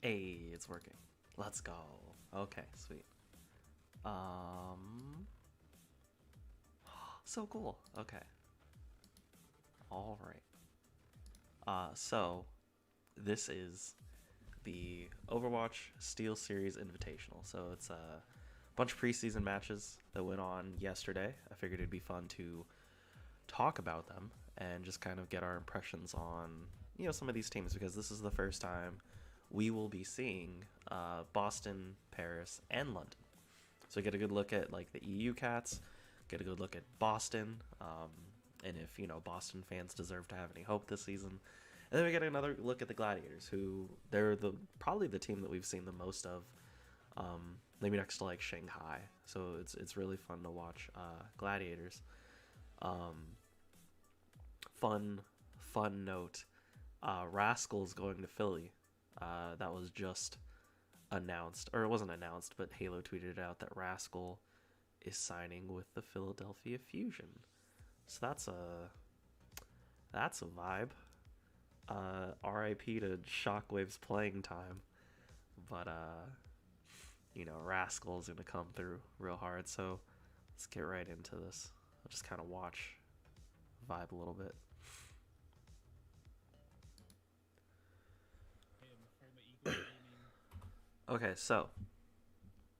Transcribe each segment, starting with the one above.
Hey, it's working. Let's go. Okay, sweet. So cool. Okay. All right. So this is the Overwatch Steel Series Invitational. So it's a bunch of preseason matches that went on yesterday. I figured it'd be fun to talk about them and just kind of get our impressions on some of these teams, because this is the first time we will be seeing Boston, Paris, and London. So get a good look at like the EU cats, get a good look at Boston, and if Boston fans deserve to have any hope this season. And then we get another look at the Gladiators, who they're probably the team that we've seen the most of, maybe next to like Shanghai. So it's really fun to watch Gladiators. Fun note: Rascal's going to Philly. That was just announced, or it wasn't announced, but Halo tweeted out that Rascal is signing with the Philadelphia Fusion. So that's a vibe. RIP to Shockwave's playing time, but Rascal's gonna come through real hard. So let's get right into this. I'll just kind of watch, vibe a little bit. Okay, so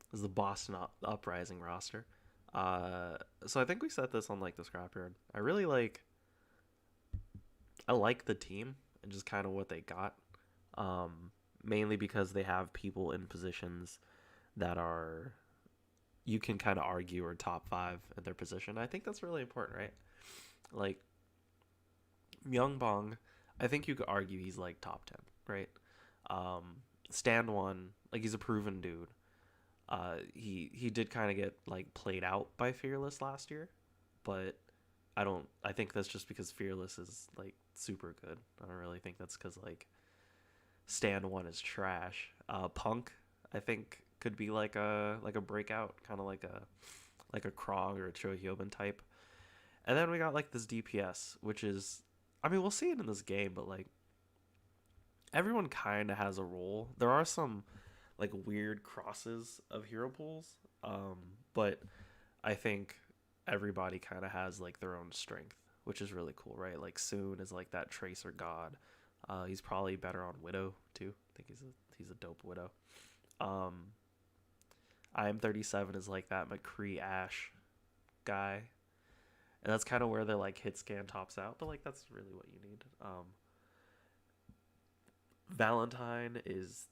this is the Boston Uprising roster. So I think we set this on like the Scrapyard. I like the team and just kind of what they got. Mainly because they have people in positions that are, you can kind of argue, are top 5 at their position. I think that's really important, right? Like Myung Bong, I think you could argue he's like top 10, right? Stand One, like he's a proven dude. He did kind of get like played out by Fearless last year, but I think that's just because Fearless is like super good. I don't really think that's because like Stand One is trash. Punk, I think, could be like a breakout, kind of like a Krog or a Cho Hyobin type. And then we got like this DPS, which is, I mean, we'll see it in this game, but like everyone kind of has a role. There are some like weird crosses of hero pools, but I think everybody kind of has like their own strength, which is really cool, right? Like Soon is like that tracer god. He's probably better on Widow too. I think he's a dope Widow. IM37 is like that McCree Ash guy, and that's kind of where the like hit scan tops out. But like that's really what you need. Valentine is,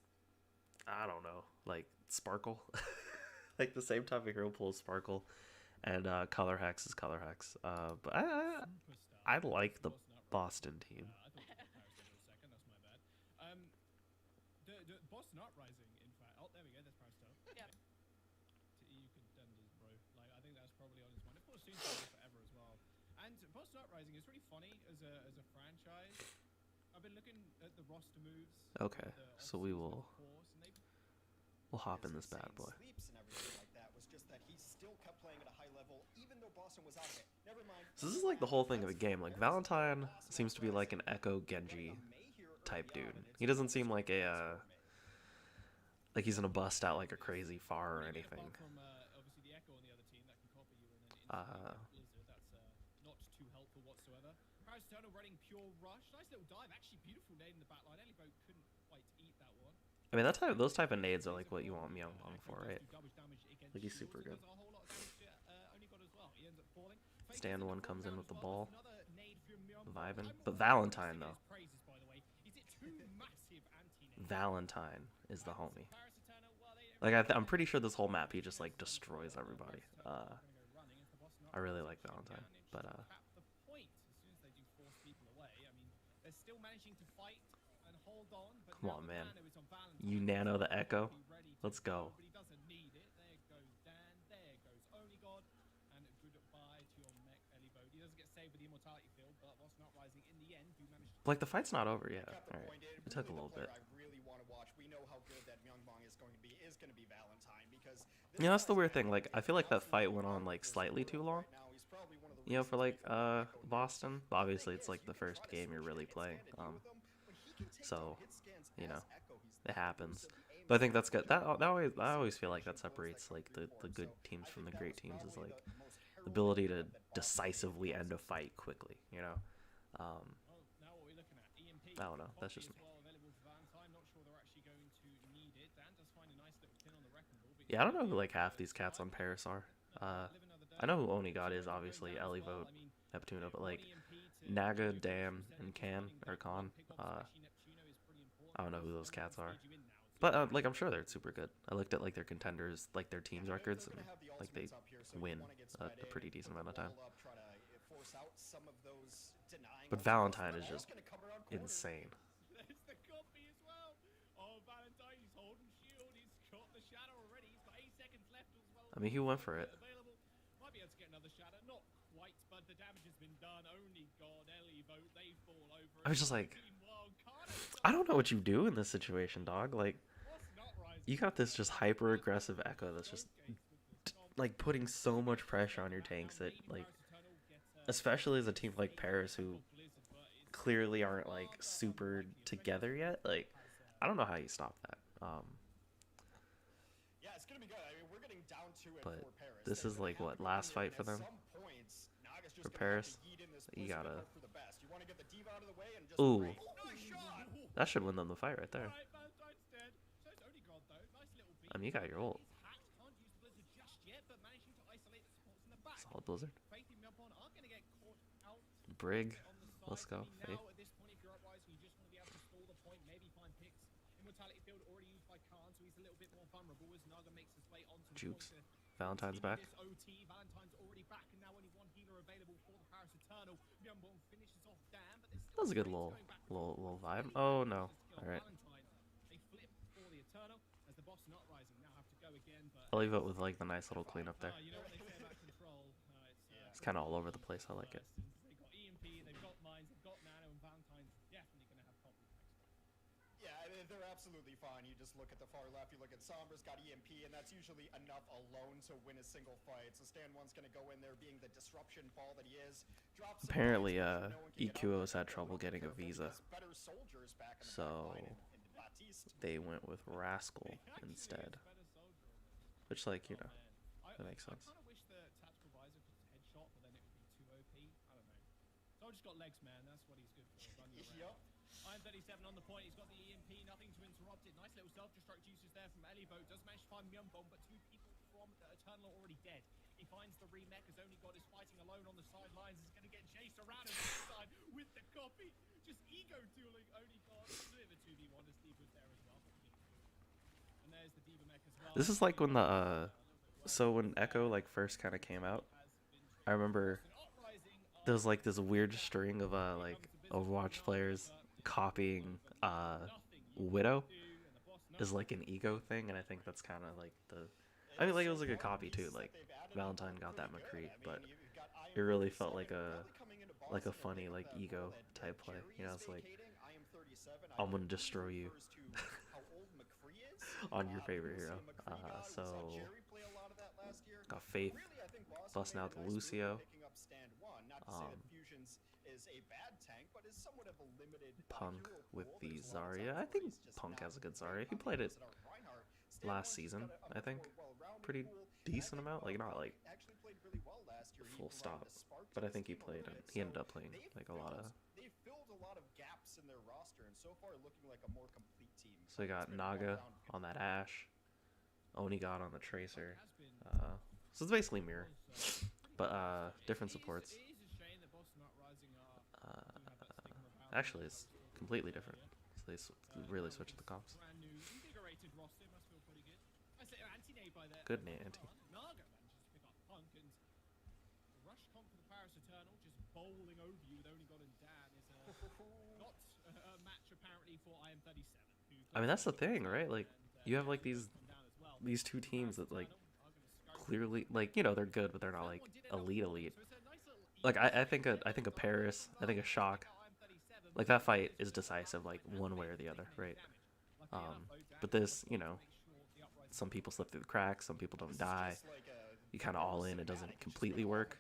I don't know, like Sparkle, like the same type of hero pool as Sparkle, and Color Hex is Color Hex. But I like the Boston team. The Boston Uprising, in fact. Oh, there we go. There's Paris Star. Yeah. You contenders, bro. Like, I think that's probably on his mind. Of course, soon to be forever as well. And Boston Uprising is really funny as a franchise. I've been looking at the roster moves. Okay, so we'll hop in this bad boy. So this is like the whole thing of the game. Like Valentine seems to be like an Echo Genji type dude. He doesn't seem like like he's gonna bust out like a crazy far or anything. Obviously the Echo on the other team that can copy you Blizzard. That's not too helpful whatsoever. Paris Turner running pure rush. Nice little dive. Actually beautiful nade in the back line. Elibo couldn't quite eat that one. I mean, those type of nades are like what you want Myung Bong for, right? Like he's super good. Stand One comes in with the ball, vibing. But Valentine though, Valentine is the homie. Like I'm pretty sure this whole map he just like destroys everybody. I really like Valentine, but come on, man. You nano the Echo. Let's go. Like the fight's not over yet. All right, it took a little bit. That's the weird thing. Like I feel like that fight went on like slightly too long. For like Boston. Obviously, it's like the first game you're really playing. So it happens. But I think that's good. I always feel like that separates like the good teams from the great teams is like the ability to decisively end a fight quickly. You know, um, Well, now what we're looking at, EMP, I don't know. That's copy just as me. well available for Valentine. Not sure they're actually going to need it. Dan does find a nice little pin on the wrecking ball, but he's Yeah, I don't going to know be who able like to half these cats on survive. Paris are. Uh, Live another I day. know who Onigod is, Zero goes obviously. down as well. Elivote, I mean, Neptuno, but one like EMP to Naga, give you 50% Dan, and of Can running or back. Con. One pick off, especially Neptuno, is pretty important I don't know because who no those one can cats are. speed you in now. So But you're like I'm going sure to they're super good. I looked at like their contenders, like their Yeah, teams they're records, gonna and have the like they ultimates up here, so if you win want to get a sped in pretty and decent put amount the of time. ball up, try to force out some of those denying But ultimates, Valentine but is ball's just gonna come around corners. insane. There's the copy as well. Oh, Valentine, he's holding shield. He's got the shadow already. He's got 8 seconds left as well. I mean, he went for it. Available. Might be able to get another shadow. Not quite, but the damage has been done. Only God, Ellie vote. They fall over. I was just like, Team Wild card I don't know what you do in this situation, dog. Like, What's not rising? you got this just hyper aggressive Echo that's just like putting so much pressure on your tanks that like, especially as a team like Paris who clearly aren't like super together yet. Like, I don't know how you stop that. Yeah, it's gonna be good. I mean, we're getting down to it But for Paris. this They're is gonna like have what to go last in there, fight and for at them some points, Naga's just for gonna have Paris. to yeet in this You blizzard and gotta. hope for the best. You want to get the diva out of the way and just Ooh, pray. Nice shot. that should win them the fight right there. Alright, Valentine's dead. So it's only God though. Nice little beat. I mean, you got your ult. He's hacked, can't use the blizzard just yet, but managing to isolate the supports in the back. Solid Blizzard. Faith and Myopon are going to get caught out Brig. on the side. Let's go, I mean, Faith. now at this point, if you're uprising, you just want to be able to stall the point, maybe find picks. Immortality field already used by Khan, so he's a little bit more vulnerable as Naga makes his way onto the Jukes. point. Valentine's back. This OT, Valentine's already back, and now only one healer available for the Paris Eternal. Myopon finishes off Dan, but there's That was a good little vibe. Oh no. All right. They flip for the Eternal as the Boston Uprising now have to go again, but I'll leave it with like the nice little cleanup there. you know what they say about control. It's kind of all over the place. I like it. They've got EMP, they've got Mines, they've got Nano, and Valentine's definitely going to have problems next fight. Yeah, they're absolutely fine. You just look at the far left, you look at Sombra's got EMP, and that's usually enough alone to win a single fight. So Stan 1's going to go in there being the disruption ball that he is. Drops Apparently, EQO's had trouble getting a visa, so they went with Rascal instead. Which, like, you know, that makes sense. I kind of wish the tactical visor could headshot, but then it would be too OP. I don't know. So I've just got legs, man. That's what he's good for. Run you around. Iron 37 on the point. He's got the EMP. Nothing to interrupt it. Nice little self-destruct juices there from Elivo. Does manage to find Myunbong, but two people from the Eternal are already dead. He finds the remech as only God is fighting alone on the sidelines. He's going to get chased around on the side with the copy. Just ego dueling only God. It's a bit of a 2v1 as Steve was there as well. And there's the Diva mech as well. This is like when the so when Echo like first kind of came out, I remember there was like this weird string of like Overwatch players copying Widow is like an ego thing, and I think that's kind of like the. I mean, like it was like a copy too. Like Valentine got that McCree, but it really felt like a funny like ego type play. You know, it's like I'm gonna destroy you on your favorite hero. So got Faith busting out the Lucio. Punk with the Zarya. I think Punk has a good Zarya. He played it last season, I think. Pretty decent amount. Like, not like full stop. But I think he played, he ended up playing like a lot of. They filled a lot of gaps in their roster, and so far looking like a more complete team. So we got Naga on that Ashe. Onigod on the Tracer. So it's basically mirror. But different supports. Actually, it's completely different. So they really switched the comps. Good anti. Naga manages to pick up Punk, and the rush comp for the Paris Eternal just bowling over you with only God and Dan is not a match apparently for IM37. I mean, that's the thing, right? Like, you have like these two teams that like clearly, like, you know, they're good, but they're not like elite. Like I think a Paris, I think a Shock, like that fight is decisive, like one way or the other, right? But this, you know, some people slip through the cracks, some people don't die. You kind of all in, it doesn't completely work.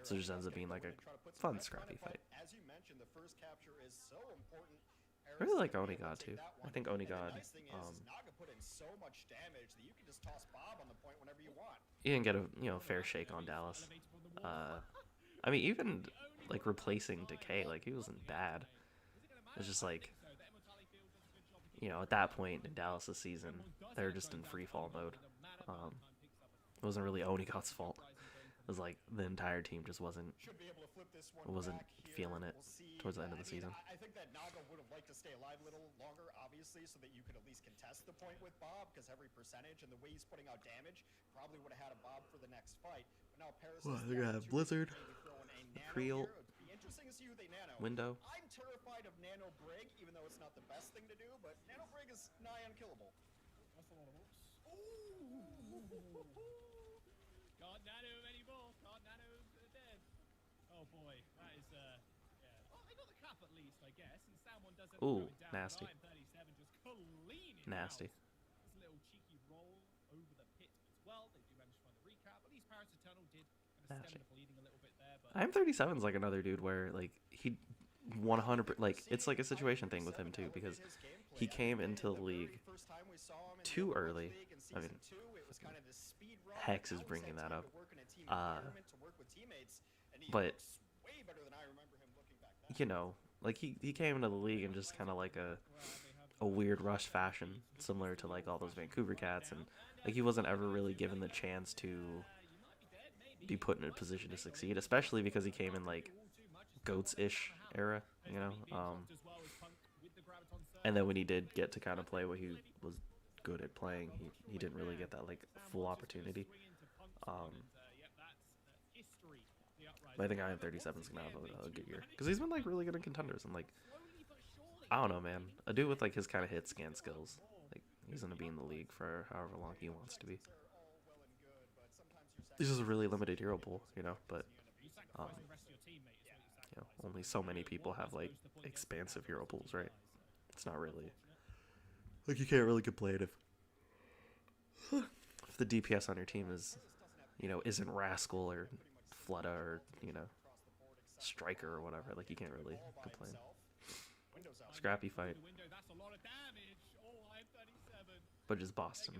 So it just ends up being like a fun, scrappy fight. As you mentioned, the first capture is so important. I really like Paris to be able Onigod to too. take that I one. think And the Onigod, nice thing is Naga put in so much damage that you can just toss Bob on the point whenever you want. he didn't get a fair shake on Dallas. I mean, even like replacing Decay, like he wasn't bad. It's just like, at that point in Dallas' season, they're just in free fall mode. It wasn't really Onigod's fault. It was like the entire team just wasn't Should be able to flip this one wasn't back here. feeling it We'll see. towards the end of the season. I think that Naga would have liked to stay alive a little longer, obviously, so that you could at least contest the point with Bob, because every percentage and the way he's putting out damage probably would have had a Bob for the next fight. But now Paris is they're gonna have Blizzard, Creel, interesting to see who they nano. Window. I'm terrified of Nano Brig, even though it's not the best thing to do, but Nano Brig is nigh unkillable. That's a lot of hooks. Can't nano him anymore. Can't nano him dead. Oh boy, that is yeah. Oh, they got the cap at least, I guess. And someone doesn't Ooh, throw it down. nasty. 37 just cleaning Nasty. out. This little cheeky roll over the pit as well. They do manage to find the recap. At least Paris Eternal did kind of stem the bleeding a little bit there. But I'm 37 is like another dude where like he 100 like it's like a situation thing with him too, because he came into the league too early. I mean, Hex is bringing that up. But like he came into the league in just kind of like a weird rush fashion, similar to like all those Vancouver cats, and like he wasn't ever really given the chance to be put in a position to succeed, especially because he came in like GOATS-ish era, and then when he did get to kind of play what he was good at playing, he didn't really get that like full opportunity. But I think I am 37 is gonna have a good year, because he's been like really good in contenders, and like I don't know, man, a dude with like his kind of hit scan skills, like he's gonna be in the league for however long he wants to be. This is a really limited hero pool, but only so many people have like expansive hero pools, right? It's not really like you can't really complain if the DPS on your team is isn't Rascal or Flutta or Striker or whatever. Like you can't really complain. Scrappy fight, but just Boston.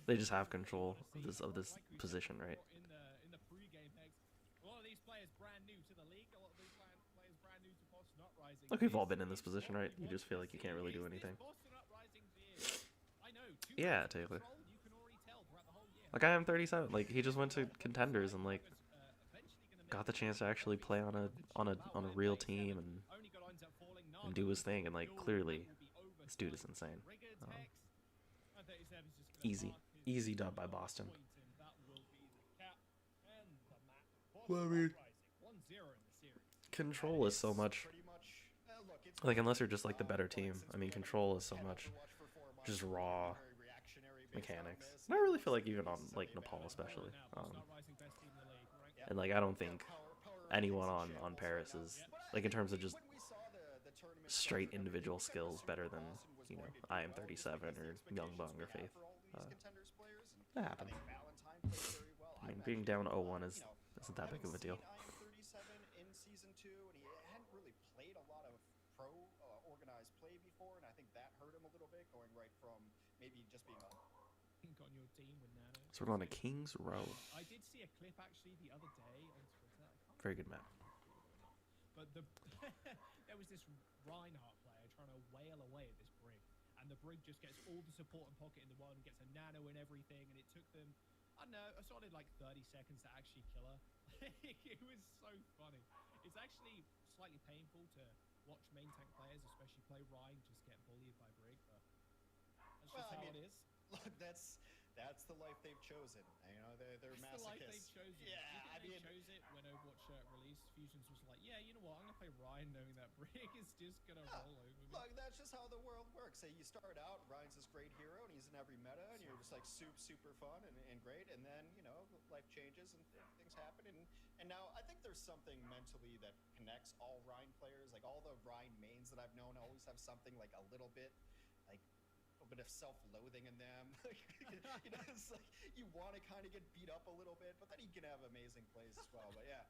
They just have control of this position, right? Look, we've all been in this position, right? You just feel like you can't really do anything. Yeah, Taylor. Like I am 37. Like he just went to contenders and like got the chance to actually play on a real team and do his thing, and like clearly this dude is insane. Easy dub by Boston. Well, I mean, control is so much. Like unless you're just like the better team, I mean, control is so much just raw mechanics. And I really feel like even on like Nepal especially, and like I don't think anyone on Paris is like in terms of just straight individual skills better than I am 37 or Young Bung or Faith. That happens. I mean, being down 0-1 isn't that big of a deal. In season 2, and he hadn't really played a lot of pro organized play before, and I think that hurt him a little bit, going right from maybe just being on your team with Nano. So we're going to Kings Row. I did see a clip actually the other day on Twitter. Very good map. But there was this Reinhardt player trying to wail away at this Brig, and the Brig just gets all the support and pocket in the world and gets a nano and everything, and it took them, I don't know, a solid like 30 seconds to actually kill her. It was so funny. It's actually slightly painful to watch main tank players, especially play Ryan, just get bullied by Brig, but that's just how it is. Look, that's the life they've chosen. They're it's masochists. The life they've chosen. Yeah, they chose it when Overwatch released. Fusions was like, yeah, you know what? I'm gonna play Ryan, knowing that Brig is just gonna roll over me. Look, that's just how the world works. You start out, Ryan's this great hero, and he's in every meta, and you're just like super fun and great, and then life changes and things happen, and now I think there's something mentally that connects all Ryan players. Like all the Ryan mains that I've known always have something like a little bit of self-loathing in them. It's like you want to kind of get beat up a little bit, but then you can have amazing plays as well. But yeah,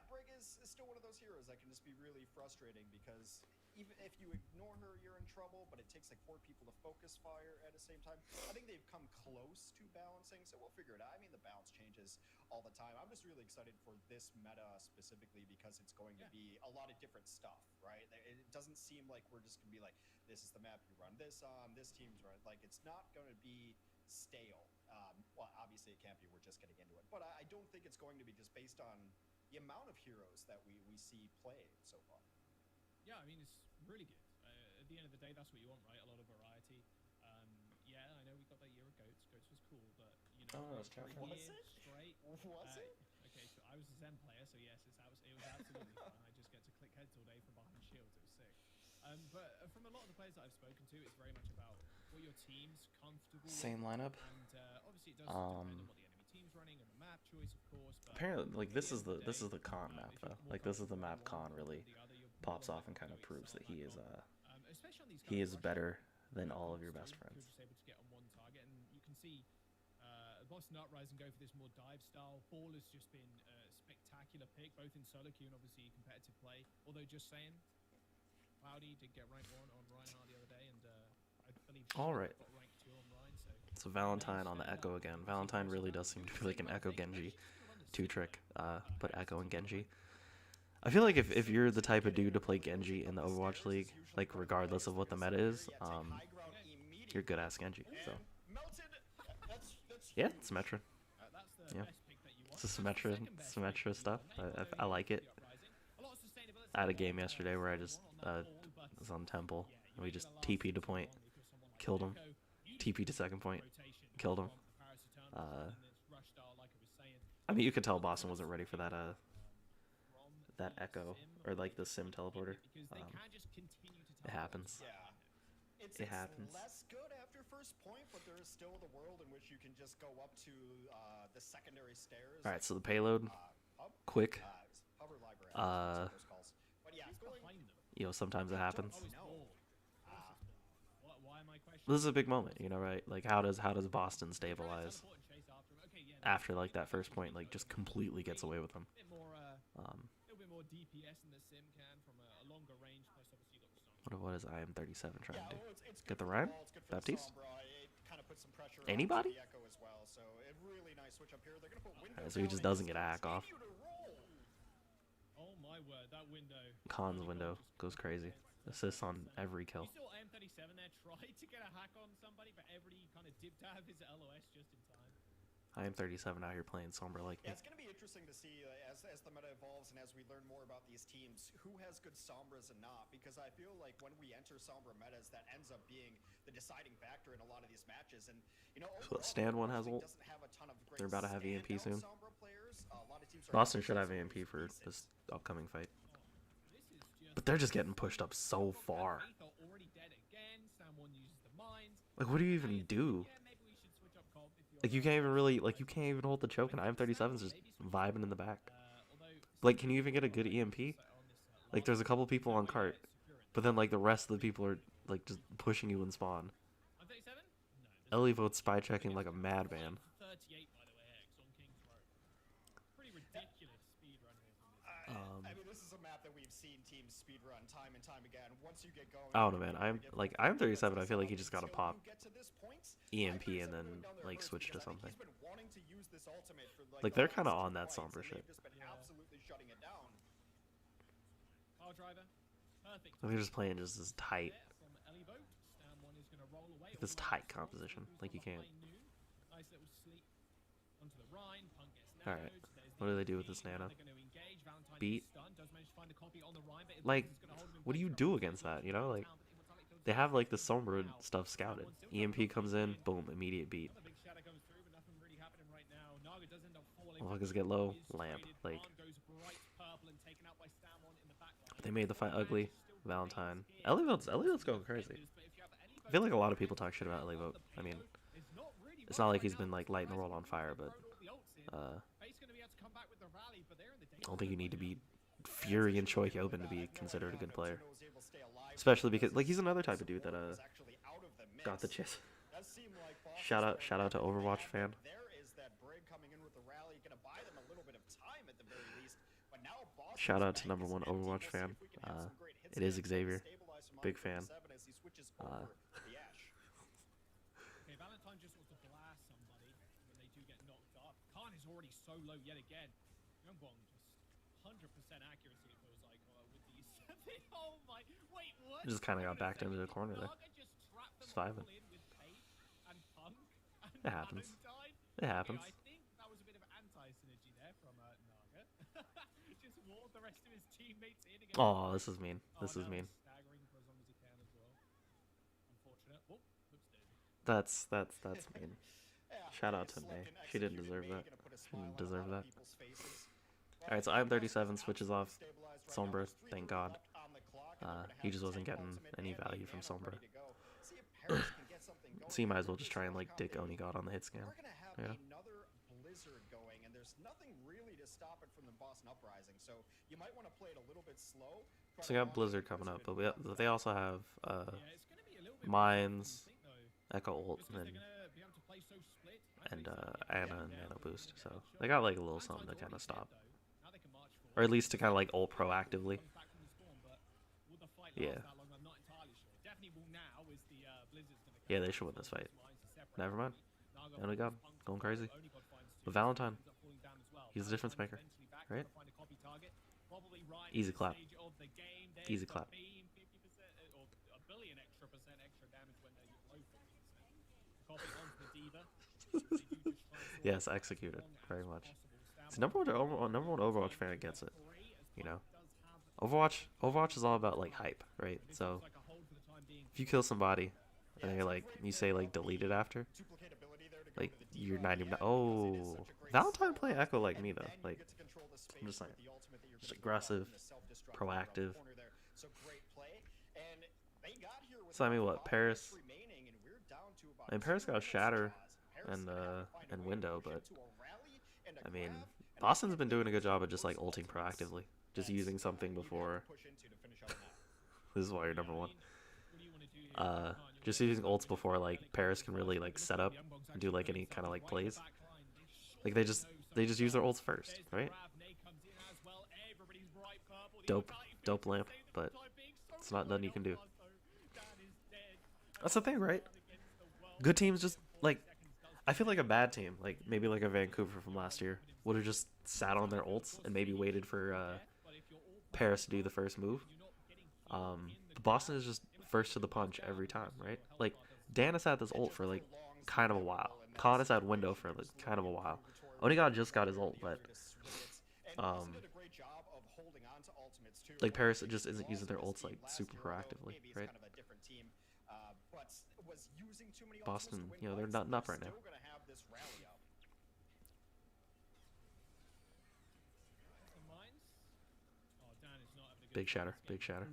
Brig is still one of those heroes that can just be really frustrating because even if you ignore her, you're in trouble, but it takes like 4 people to focus fire at the same time. I think they've come close to balancing, so we'll figure it out. I mean, the balance changes all the time. I'm just really excited for this meta specifically because it's going to be a lot of different stuff, right? It doesn't seem like we're just going to be like, this is the map you run this on, this team's run. Like, it's not going to be stale. Well, obviously it can't be. We're just getting into it. But I don't think it's going to be just based on the amount of heroes that we see played so far. Yeah, I mean, it's really good. At the end of the day, that's what you want, right? A lot of variety. Yeah, I know we got that year of Goats. Goats was cool, but, you know, Oh, that's for a tough. year Was it? straight. Was it? Okay, so I was a Zen player, so yes, it was absolutely fun. I just get to click heads all day from behind shields. It was sick. But from a lot of the players that I've spoken to, it's very much about what your team's comfortable Same with. lineup. And obviously it does depend on what the enemy team's running and the map choice, of course. But Apparently, like this at is the the end of this is day, the con map if you're though. more Like this is the comfortable map with one con or really the other, you're more pops than off and likely kind of to proves that excel he at is con. Especially on these he kind is of rushes, better than all of You're your best just friends. able to get on one target, and you can see Boston Uprising go for this more dive style. Ball has just been a spectacular pick, both in solo queue and obviously competitive play. Although, just saying, Cloudy did get rank 1 on Reinhardt the other day, and I believe All right. got rank 2 on Ryan. So So Valentine on the Echo again. Valentine really does seem to be like an Echo Genji 2-trick, but Echo and Genji. I feel like if you're the type of dude to play Genji in the Overwatch League, like regardless of what the meta is, you're good ass Genji. So yeah, Symmetra. that's the Yeah. best pick that you want. It's a Symmetra stuff. I like it. I had a game yesterday where I just was on Temple and we just TP'd to point, killed him, TP to second point, killed him. I mean, you could tell Boston wasn't ready for that that Echo or like the Sim teleporter. It happens. Yeah. It happens. Less good after first point, but there is still the world in which you can just go up to the secondary stairs. All right, so the payload, Hub? quick. Hub or library, I don't know those calls. But yeah, You know, sometimes it happens. no. Why am I questioning? This is a big moment, you know, right? Like, how does Boston stabilize after like that first point, like just completely gets away with them? A little bit more DPS in the sim can from a longer range. Plus, obviously, you got the What is IM37 trying to do? Well, it's Get the good for Ryan? ball, it's good for the Baptiste? Sombra. It kind of puts some pressure Anybody? onto the Echo as well. So a really nice switch up here. They're gonna put window So he just down, doesn't get a hack off. continue to roll. Oh my word, that window. Khan's window goes crazy. Assists on every kill. You saw AM37 there try to get a hack on somebody, but everybody kind of dipped out of his LOS just in time. IM37 out here playing Sombra like Yeah, me. it's going to be interesting to see as the meta evolves and as we learn more about these teams, who has good Sombras and not. Because I feel like when we enter Sombra metas, that ends up being the deciding factor in a lot of these matches. And you know, So overall, Stand one has Overwatch ult. doesn't have a ton of great They're about to have EMP standout soon. Sombra players. A lot of teams are Boston having should have Sombras EMP for decent. this upcoming fight. This is just But they're just getting pushed up so far. Faith are already dead again. Someone uses the mines. Like, what do you even do? Yeah, maybe we should switch up comp if you're Like, you can't even really, like, you can't even hold the choke, and IM37's just vibing in the back. although Like, can you even get a good EMP? Like, there's a couple people on cart, but then, like, the rest of the people are, like, just pushing you in spawn. I'm 37? No. Ellie votes spy checking like a madman. 38 by the way, X on King's Row. Pretty ridiculous speed run here from this. I mean, this is a map that we've seen teams speedrun time and time again. Once you get going, I don't know, man. I'm 37. I feel like he just got to pop you get to this point, EMP and IM37 then going down there like first switch to because I think something. he's been wanting to use this ultimate for, Like, the they're kind of last on two that fights, Sombra and shit. they've just been absolutely shutting it down. Car driver. Perfect. They're just playing just this tight, There from Ellie Boat. Stam one is going to roll away. this all the way tight up to composition. Boston, Like, you who's on can't. the high noon. Nice little sleep onto the Rhine. Punk gets All right. nanoed. There's What the do they do with EMP. this nano? They're going to engage. Valentine Beat. is stunned. Does manage to find a copy on the Rhine, but Like, Immortality's gonna hold him in what do you place do for a against while. that? You know, like, Immortality goes they have like the down. Sombra stuff scouted. EMP comes in, boom, immediate beat. Another big shadow comes through, but nothing really happening right now. Naga does end up falling. Motherfuckers get low, Is lamp. traded. Like, Arm goes bright purple and taken out by Stamon in the back line. they made the fight Ryan ugly. is still Valentine. remains here. Ellie vote's going crazy. But if you have Ellie I feel like a lot of Vote people talk shit about Ellie vote. I mean, It's not really it's much not like right he's now. been like lighting the Surprising world on fire, but thrown all the ults in. Fate's gonna be able to come back with the rally, but they're in the I danger don't think you zone need to right be now. Fury and Choi Hyobin to be considered a good player. Especially because like he's another type of dude that got the chance. Shout out to Overwatch fan. Shout out to number one Overwatch fan. It is Xavier. Big fan. Okay, Valentine just wants to blast somebody when they do get knocked up. Khan is already so low yet again. Youngbong just 100% accuracy, it feels like, with these. Oh my, wait, what? Just kind of got backed into the corner there. Just vibing. It happens. It happens. I think that was a bit of anti-synergy there from Naga. Just walled the rest of his teammates in again. Oh, this is mean. This is mean. Staggering for as long as he can as well. Unfortunate. Oh, looks dead. That's mean. Shout out to May. She didn't deserve that. She didn't deserve that. Alright, so I'm 37, switches off Sombra, thank God. He just wasn't getting any value from Sombra. So you might as well just try and like dick Onigod on the hit scan. Yeah. Another blizzard going, and there's nothing really to stop it from the Boston Uprising. So you might want to play it a little bit slow. So we got Blizzard coming up, but they also have Mines, Echo Ult, and Ana and Nano Boost. So they got like a little something to kind of stop, or at least to kind of like ult proactively. Yeah. Yeah, they should win this fight. Never mind. Only God, going crazy. But Valentine, he's a difference maker, right? Easy clap. Easy clap. Yes, executed very much. See, number one Overwatch fan gets it. You know, Overwatch is all about like hype, right? So if you kill somebody and you're like, you say like delete it after, like you're not even. Oh, Valentine play Echo like me though. Like I'm just saying, just aggressive, proactive. So I mean, what Paris? I mean, Paris got Shatter and Window, but I mean, Boston's been doing a good job of just like ulting proactively, just using something before. This is why you're number one. Just using ults before like Paris can really like set up and do like any kind of like plays. Like they just use their ults first, right? Dope lamp, but it's not nothing you can do. That's the thing, right? Good teams just like, I feel like a bad team, like maybe like a Vancouver from last year, would have just sat on their ults and maybe waited for Paris to do the first move. Boston is just first to the punch every time, right? Like Dan has had this ult for like kind of a while. Khan has had Window for like kind of a while. Onigod just got his ult, but like Paris just isn't using their ults like super proactively, right? Boston, you know, they're nutting up right now. Big shatter, big shatter.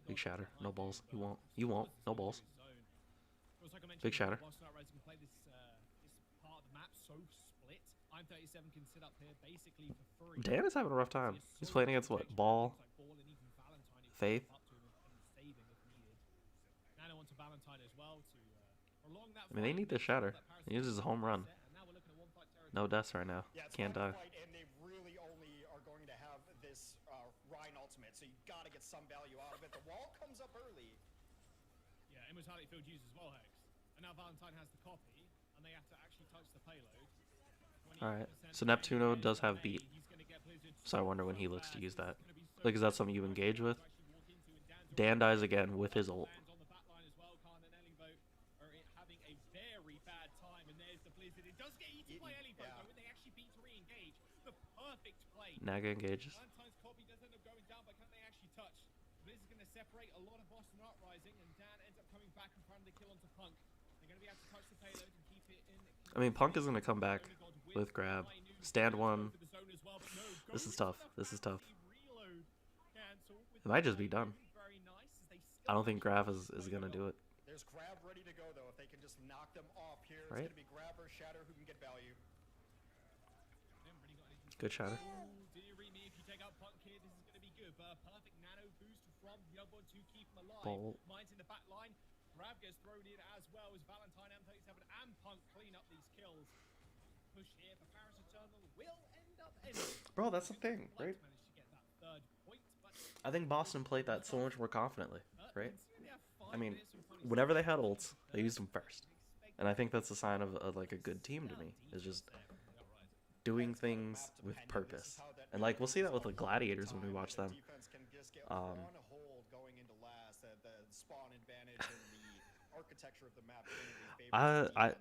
Big shatter, no balls. You won't, no balls. Big shatter. Dan is having a rough time. He's playing against what? Ball, Faith. I mean, they need this shatter. He uses a home run. No deaths right now. Can't die. And they really only are going to have this Rhine ultimate, so you got to get some value out of it. The wall comes up early. Yeah, Immortality Field uses well, Hex. And now Valentine has the copy, and they have to actually touch the payload. Alright, so Neptuno does have beat. So I wonder when he looks to use that. Like, is that something you engage with? Dan dies again with his ult. Naga engages. I mean, Punk is going to come back with grab. Stand one. This is tough. This is tough. It might just be done. I don't think Grab is going to do it. There's Grab ready to go, though. If they can just knock them off here, right? It's going to be Grab or Shatter who can get value. Good shatter. Bolt. Mines in the back line. Grab gets thrown in as well as Valentine, M37 and Punk clean up these kills. Push here for Paris Eternal will end up ending. Bro, that's the thing, right? I think Boston played that so much more confidently, right? I mean, whenever they had ults, they used them first. And I think that's a sign of like a good team to me. Is just doing things with purpose. And like we'll see that with the gladiators when we watch them. Um,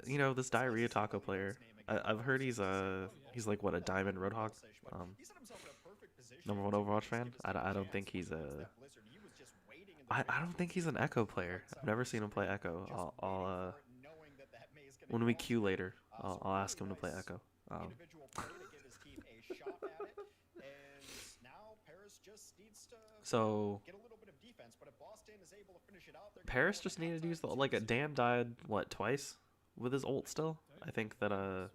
you know, this diarrhea taco player. I've heard he's like what, a diamond roadhog. Um, Number one Overwatch fan. I don't think he's a. I don't think he's an Echo player. I've never seen him play Echo. When we queue later, I'll ask him to play Echo. So Paris just needed to use the like a Dan died what twice with his ult still. I think that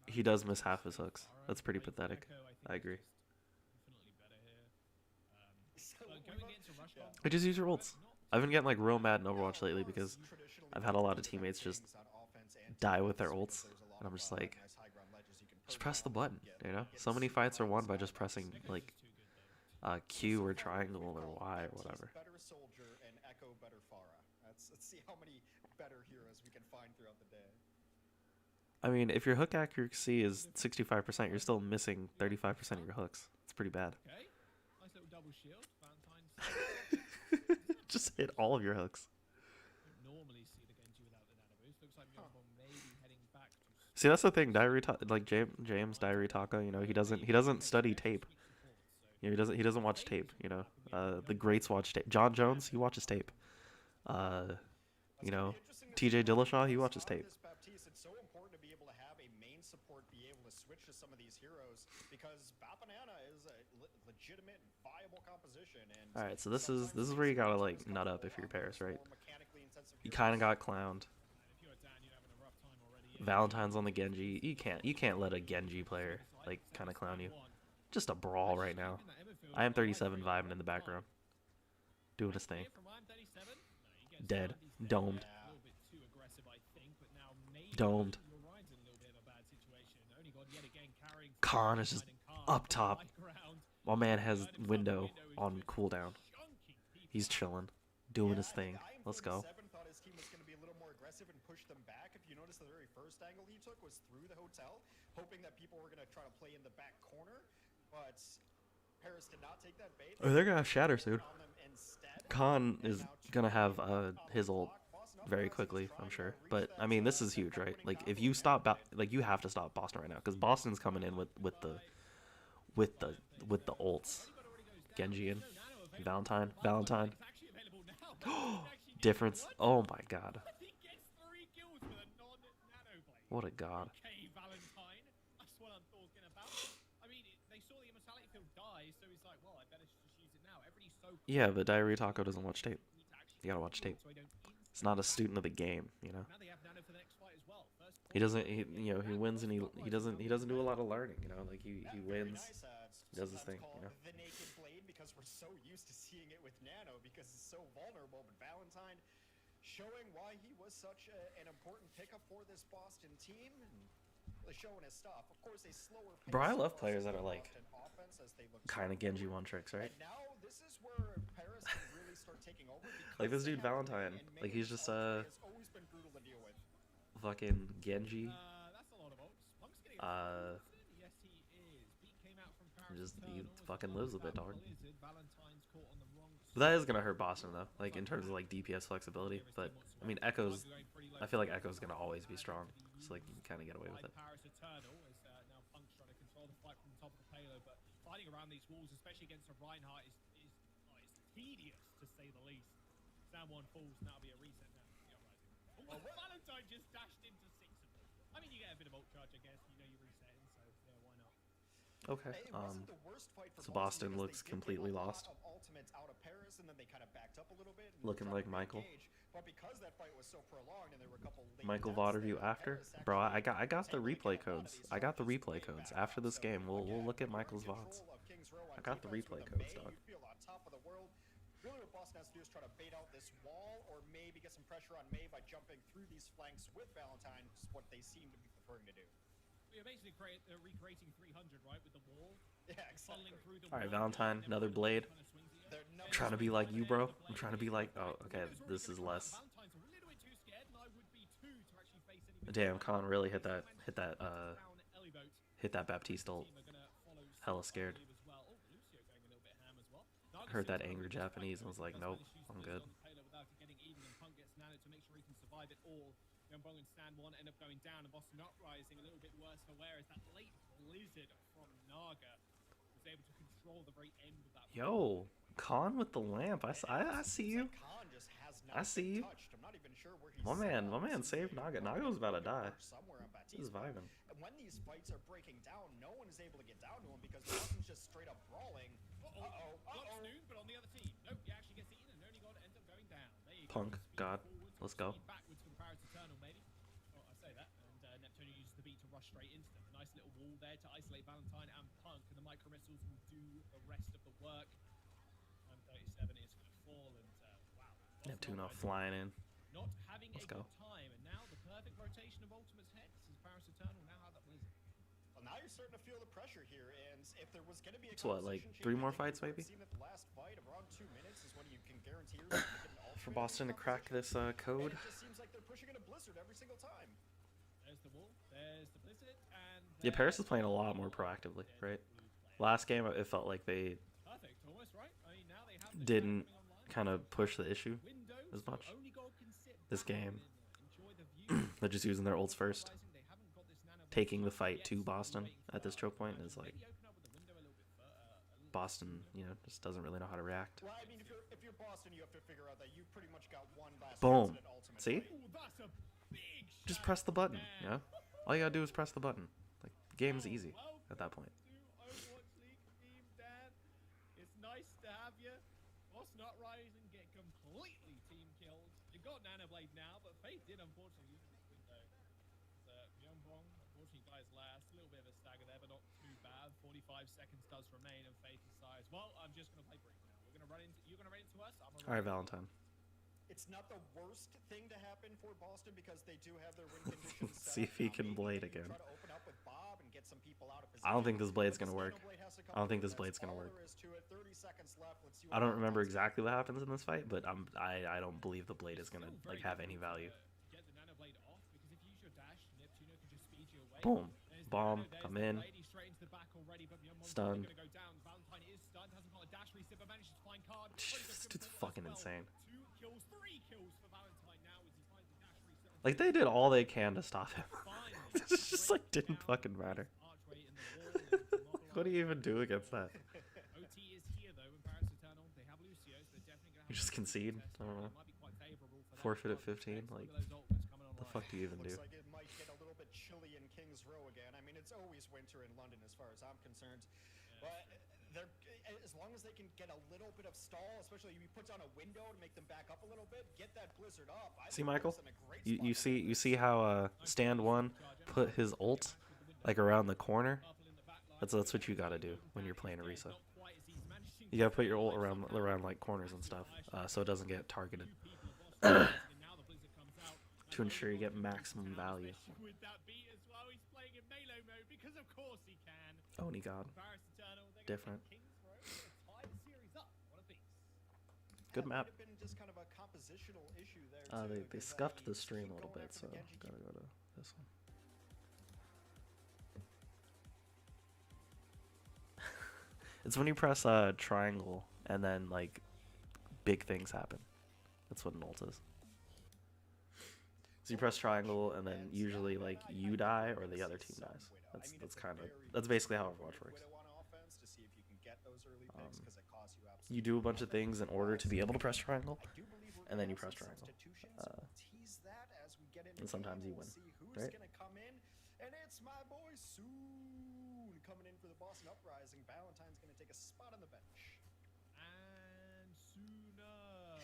he does miss half his hooks. That's pretty pathetic. I agree. I just use your ults. I've been getting like real mad in Overwatch lately because I've had a lot of teammates just die with their ults, and I'm just like, just press the button. You know, so many fights are won by just pressing like Q or triangle or Y or whatever. Let's see how many better heroes we can find throughout the day. I mean, if your hook accuracy is 65%, you're still missing 35% of your hooks. It's pretty bad. Just hit all of your hooks. See, that's the thing. Like James Diary Taco, you know, he doesn't study tape. You know, he doesn't watch tape. You know, the greats watch tape. John Jones, he watches tape. You know, TJ Dillashaw, he watches tape. It's so important to be able to have a main support be able to switch to some of these heroes because Bapanana is a legitimate, viable composition. And all right, so this is where you gotta like nut up if you're Paris, right? You kind of got clowned. Valentine's on the Genji. You can't let a Genji player like kind of clown you. Just a brawl right now. I am 37 vibing in the background, doing his thing. Dead, domed. Domed. Khan is just up top. My man has window on cooldown. He's chilling, doing his thing. Let's go. Thought his team was going to be a little more aggressive and push them back. If you notice, the very first angle he took was through the hotel, hoping that people were going to try to play in the back corner. But Paris did not take that bait. Oh, they're gonna have Shatter soon. Khan is gonna have his ult very quickly, I'm sure. But I mean, this is huge, right? Like, if you stop, like, you have to stop Boston right now because Boston's coming in with the ults. Genji and Valentine. Difference. Oh my god. What a god. Yeah, but Diarrhea Taco doesn't watch tape. You gotta watch tape. It's not a student of the game, you know. He doesn't. You know, he wins and he doesn't do a lot of learning. You know, like he wins, he does his thing. You know. The naked blade because we're so used to seeing it with Nano because it's so vulnerable. But Valentine showing why he was such an important pickup for this Boston team. And showing his stuff. Of course, a slower pace. Bro, I love players that are like kind of Genji one tricks, right? And now this is where Paris can really start taking over. Like this dude Valentine, like he's just has always been brutal to deal with. fucking Genji. He fucking lives with it, dog. But that is gonna hurt Boston though, like in terms of like DPS flexibility. But I mean, Echo's. I feel like Echo's gonna always be strong, so like you can kind of get away with it. Fighting around these walls, especially against a Reinhardt, is tedious to say the least. Someone falls, and that'll be a reset now. Valentine just dashed into 6 of them. I mean, you get a bit of ult charge, I guess. You know you're resetting, so yeah, why not? Okay. So Boston looks completely lost. Looking like Michael. Michael VOD review after, bro. I got the replay codes. I got the replay codes after this game. We'll look at Michael's VODs. I got the replay codes, dog. Really what Boston has to do is try to bait out this wall or maybe get some pressure on May by jumping through these flanks with Valentine, which is what they seem to be preferring to do. You're basically recreating 300, right, with the wall. Yeah, exactly. All right, Valentine, another blade. I'm trying to be like you, bro. I'm trying to be like. Oh, okay. This is less. Damn, Khan really hit that Baptiste ult. Hella scared. Heard that angry Japanese and was like, nope, I'm good. Youngbong and Stand 1 end up going down, and Boston Uprising a little bit worse for wear as that late blizzard from Naga was able to control the very end of that. Yo, Khan with the lamp. I see you. I see you. I'm not even sure where he's My man saved Naga. Naga was about to die. He's vibing. And when these fights are breaking down, no one is able to get down to him because Boston's just straight up brawling. Noon, but on the other team. Nope, he actually gets eaten, and only God ends up going down. There you Punk, God, let's go. Backwards for the Paris Eternal, maybe. Well, I say that, and Neptune uses the beat to rush straight into them. A nice little wall there to isolate Valentine and Punk, and the micro missiles will do the rest of the work. 37 is going to fall, and wow. Neptune off flying in. Not having Let's a go. good time, and now the perfect rotation of ultimates heads as Paris Eternal now have that blizzard. Well, now you're starting to feel the pressure here, and if there was going to be a It's what, like 3 more fights, maybe? Seen at the last fight, around 2 minutes is when you can guarantee you're going to get an For Boston to crack this code. And it just seems like they're pushing in a blizzard every single time. There's the wall, there's the blizzard, and Yeah, Paris is playing a lot more proactively, right? Last game, it felt like they perfect, almost right. I mean, now they have the didn't coming online. kind of push the issue Windows, as much. only God can sit This back game, and enjoy the view. they're just using their ults first. They haven't got this nano Taking the blast fight yet, to so Boston waiting at this for choke point is like maybe open up with the window a little bit further. Boston, you know, just doesn't really know how to react. Well, I mean, if you're Boston, you have to figure out that you pretty much got one last Boom. chance at an ultimate See? fight. Ooh, that's a big Just shot press the button, there. you know? All you gotta do is press the button. Like, the game's easy at that point. To Overwatch League team, Dan. It's nice to have you. Boston Uprising get completely team killed. You got Nanoblade now, but Faith did unfortunately use this window. Youngbong unfortunately dies last. A little bit of a stagger there, but not too bad. 45 seconds does remain, and Faith decides, well, I'm just gonna play brief now. You're gonna run into us. I'm gonna All right, Valentine. It's not the worst thing to happen for Boston because they do have their win conditions set. See if he Now, can maybe blade they can again. try to open up with Bob and get some people out of I don't think position, this blade's but gonna work. Nanoblade has to I don't come think through. this blade's That's gonna all work. there is to it. 30 seconds left. Let's see I what don't remember Valentine's exactly what happens in this fight, but I don't believe the blade is gonna like have any value. get the Nanoblade off because if you use your dash, Neptuno can just speed you away. Boom. There's the Bomb. Nano, there's Come the in. blade, he's straight into the back already, but Youngbong's Stunned. gonna go down. Valentine is stunned, hasn't got a dash reset, but manages to find card. This dude's fucking insane. 2 kills, 3 kills for Valentine now as he finds the dash reset. Like, they did all they can to stop him. Finally, It's just like didn't fucking matter. archway in the wall, and not What do you even do against that? OT is here though in Paris Eternal. They have Lucio, so they're definitely gonna have You just a concede? contest I don't here. know. It might be quite favorable for them. Forfeit at But 15? look Like, at those ultimates coming the online. fuck do you even do? Looks like it might get a little bit chilly in King's Row again. I mean, it's always winter in London as far as I'm concerned. But they're, as long as they can get a little bit of stall, especially if you put down a window to make them back up a little bit, get that blizzard up. I See, think Michael? Paris in a great You spot. see how Stand 1 put his ult like around the corner? That's what you gotta do when you're playing Orisa. You gotta put your ult around like corners and stuff, so it doesn't get targeted. To ensure you get maximum value. With that beat as well, he's playing in melee mode because of course he can. Oni God. Paris Eternal, they're Different. gonna Kings Row, they're tie the series up. What a beast. Good That map. might have been just kind of a compositional issue there, too, They because, scuffed the you stream keep a little going bit, after so the Genji, gotta go to this one. It's when you press triangle and then like big things happen. That's what an ult is. So you press triangle and then usually like you die or the other team dies. That's basically how Overwatch works. You do a bunch of things in order to be able to press triangle, and then you press triangle. And sometimes you win, right? And it's my boy Soon coming in for the Boston Uprising. Valentine's going to take a spot on the bench. And Suna.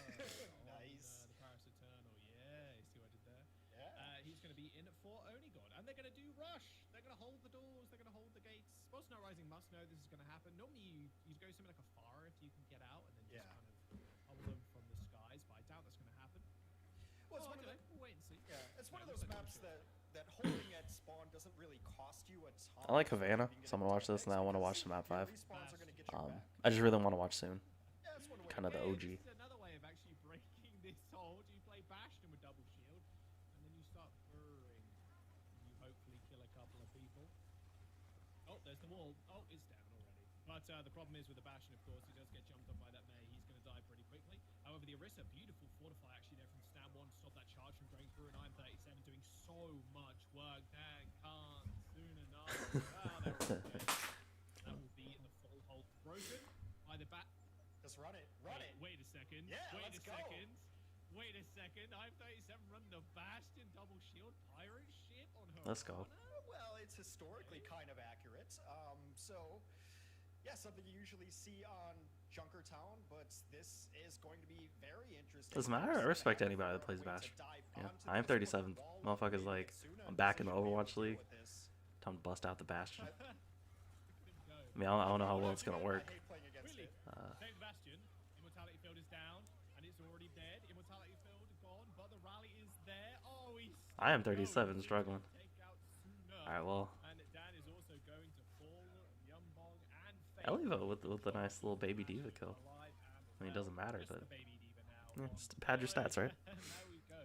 Nice. The Paris Eternal, yeah. You see what I did there? Yeah. He's going to be in for Oni God. And they're going to do rush. They're going to hold the doors. They're going to hold the gates. Boston Uprising must know this is going to happen. Normally, you go something like a far if you can get out and then just kind of hold them from the skies. But I doubt that's going to happen. Well, it's Oh, one of we'll wait and see. it's one of those maps that holding at respawn doesn't really cost you a ton. I like so if you Havana, can get so I'm a gonna watch dead this, and mix, then I want to because, watch the map yeah, 5. respawns are gonna get you back. I just really want to watch soon. Yeah, that's one way Kind of to the go. OG. This is another way of actually breaking this hold. You play Bastion with double shield, and then you start burrowing. You hopefully kill a couple of people. Oh, there's the wall. Oh, it's down already. But the problem is with the Bastion, of course, he does get jumped on by that May. He's going to die pretty quickly. However, the Orisa, beautiful fortify actually there from Stam 1 to stop that charge from going through, and I'm 37 doing so much work. Dan can't soon enough. Wow, they're all dead. That will be the full hold broken by the bat. Just run it. Run it. Wait a second. Yeah, wait let's a go. second. Wait a second. I'm 37 running the Bastion double shield pirate ship on her. Let's go. Well, it's historically kind of accurate. So, yeah, something you usually see on Junkertown, but this is going to be very interesting. Doesn't matter. I respect anybody that plays Bash. Yeah, I'm 37. Motherfuckers like, I'm back in the Overwatch League. Time to bust out the Bastion. I mean, I don't know how well it's gonna work. Really? Save the Bastion. Immortality field is down, and it's already dead. Immortality field gone, but the rally is there. Oh, he's I am 37, struggling. Alright, well, And Dan is also going to fall. Yumbong and Elivo with the nice little baby diva kill. I mean, it doesn't matter, but yeah, just pad your stats, right? There we go.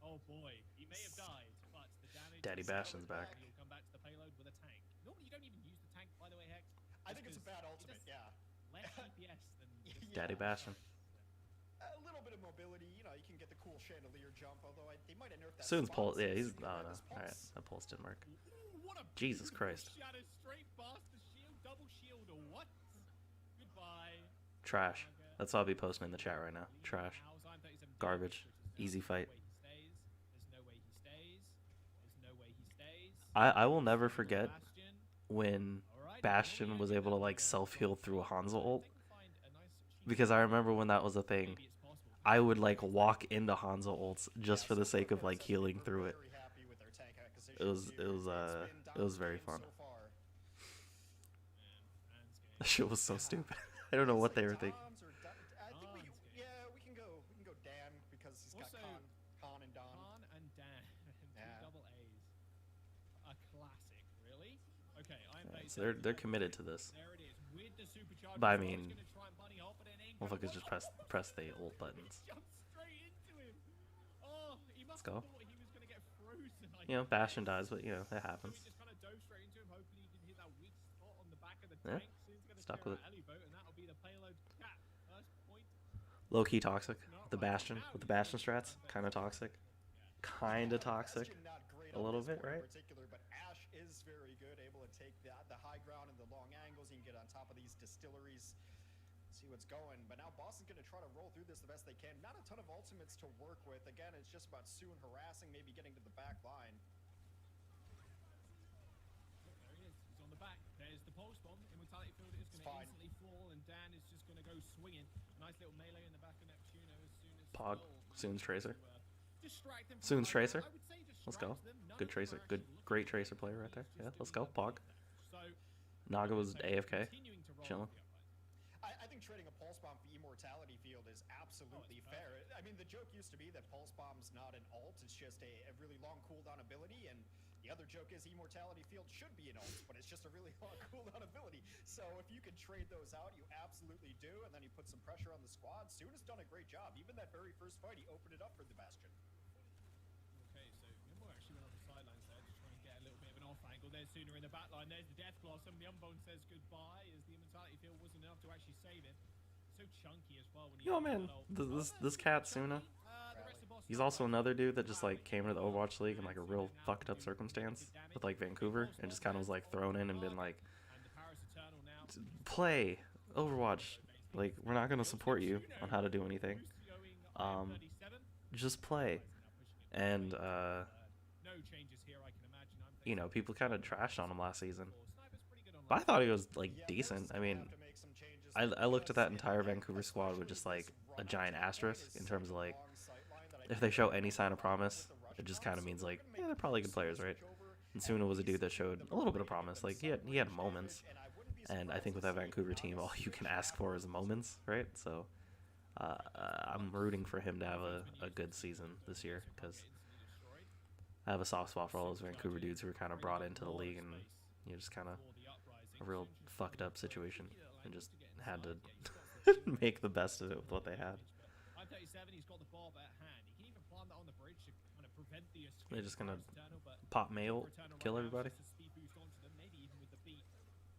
Oh boy, he may have died, but the damage. Daddy is Bastion's still back. there. He'll come back to the payload with a tank. Normally, you don't even use the tank, by the way, Hex. I think it's a just bad 'cause ultimate, it does yeah. Less DPS than just Daddy Bastion. A little bit of mobility, you know, you can get the cool chandelier jump, although they might have nerfed that. Soon's spawn pulse. Yeah, since he's. you Oh had no. this Alright, pulse. that pulse didn't work. Ooh, what a Jesus beautiful Christ. Shadow straight past the shield, double shield, or what? Goodbye. Trash. That's what I'll be posting in the chat right now. Trash. Garbage. Easy fight. There's no way he stays. There's no way he stays. I will never forget when Bastion was able to like self-heal through a Hanzo ult. Because I remember when that was a thing, I would like walk into Hanzo ults just for the sake of like healing through it. It was very fun. That shit was so stupid. I don't know what they were thinking. I think we can go Dan because he's got Also, Khan and Don. Khan and Dan. Two Yeah. double A's. A classic, really? Okay, I'm Yeah, so they're committed to this. There it is. With the supercharger. But I as well, he's mean, gonna try and bunny hop, but it ain't motherfuckers gonna just work. press the ult buttons. Jump straight into him. Oh, he must go. have thought he was gonna get frozen. I You know, guess. Bastion dies, but you know, that So happens. he just kind of dove straight into him, hoping he can hit that weak spot on the back of the Yeah, tank. Soon's gonna stuck clear with out Elivo, and that'll be the payload cap. First point. Low key toxic. The Bastion with the Bastion strats, kind of toxic. Kind of toxic. Bastion not great A on little this bit, point in right? particular, but Ash is very good, able to take the high ground and the long angles. He can get on top of these distilleries, see what's going. But now Boston's going to try to roll through this the best they can. Not a ton of ultimates to work with. Again, it's just about Soon harassing, maybe getting to the back line. There he is. He's on the back. There's the pulse bomb. Immortality field is going to fine. instantly fall, and Dan is just going to go swinging. Nice little melee in the back of Neptuno as soon as Pog. Soon's Tracer. distract them from Soon's the Tracer. I would say Let's go. distract them. None Good of them Tracer. are Good, actually great looking Tracer for player it. right there. He's Yeah, just let's doing go. that Pog. So, Naga was so AFK. continuing to roll Chilling. the upline. I think trading a pulse bomb for immortality field is absolutely fair. I mean, the joke used to be that pulse bomb's not an ult; it's just a really long cooldown ability. And the other joke is immortality field should be an ult, but it's just a really long cooldown ability. So if you can trade those out, you absolutely do. And then you put some pressure on the squad. Soon has done a great job. Even that very first fight, he opened it up for the Bastion. Okay, so Nimbo actually went off the sidelines there to try and get a little bit of an off angle. There's Sooner in the back line. There's the Death Blossom. The Unbone says goodbye as the immortality field wasn't enough to actually save him. So chunky as well. When Yo, man, this cat Suna. He's also another dude that just like came to the Overwatch League in like a real fucked up circumstance with like Vancouver and just kind of was like thrown in and been like, play Overwatch. Like we're not gonna support you on how to do anything. Just play. And you know, people kind of trashed on him last season, but I thought he was like decent. I mean, I looked at that entire Vancouver squad with just like a giant asterisk in terms of like, if they show any sign of promise, it just kind of means like, yeah, they're probably good players, right? And Suna was a dude that showed a little bit of promise. Like he had moments, and I think with that Vancouver team, all you can ask for is moments, right? So I'm rooting for him to have a good season this year because I have a soft spot for all those Vancouver dudes who were kind of brought into the league and just kind of a real fucked up situation and just had to make the best of it with what they had. They're just gonna pop mail, kill everybody.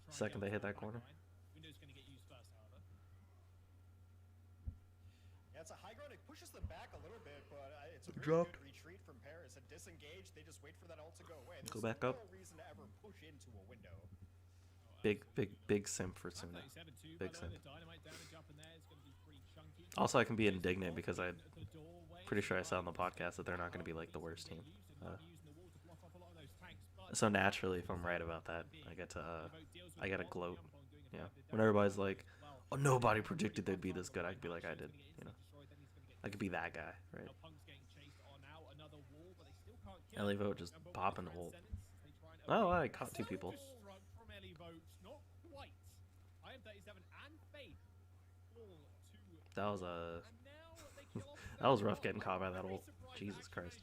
Second they hit that corner. Yeah, it's a high ground. It pushes them back a little bit, but it's a really Dropped. good retreat from Paris. And disengaged, they just wait for that ult to go away. Go back up. No reason to ever push into a window. Big simp for Suna. Big simp. Also, I can be indignant because I'm pretty sure I said on the podcast that they're not going to be like the worst team. So naturally, if I'm right about that, I get to gloat. Yeah. When everybody's like, "Oh, nobody predicted they'd be this good," I could be like, "I did." You know. I could be that guy, right? Ellie Vote just popping the ult. Oh, I caught 2 people. That was a that was rough getting caught by that ult. Jesus Christ.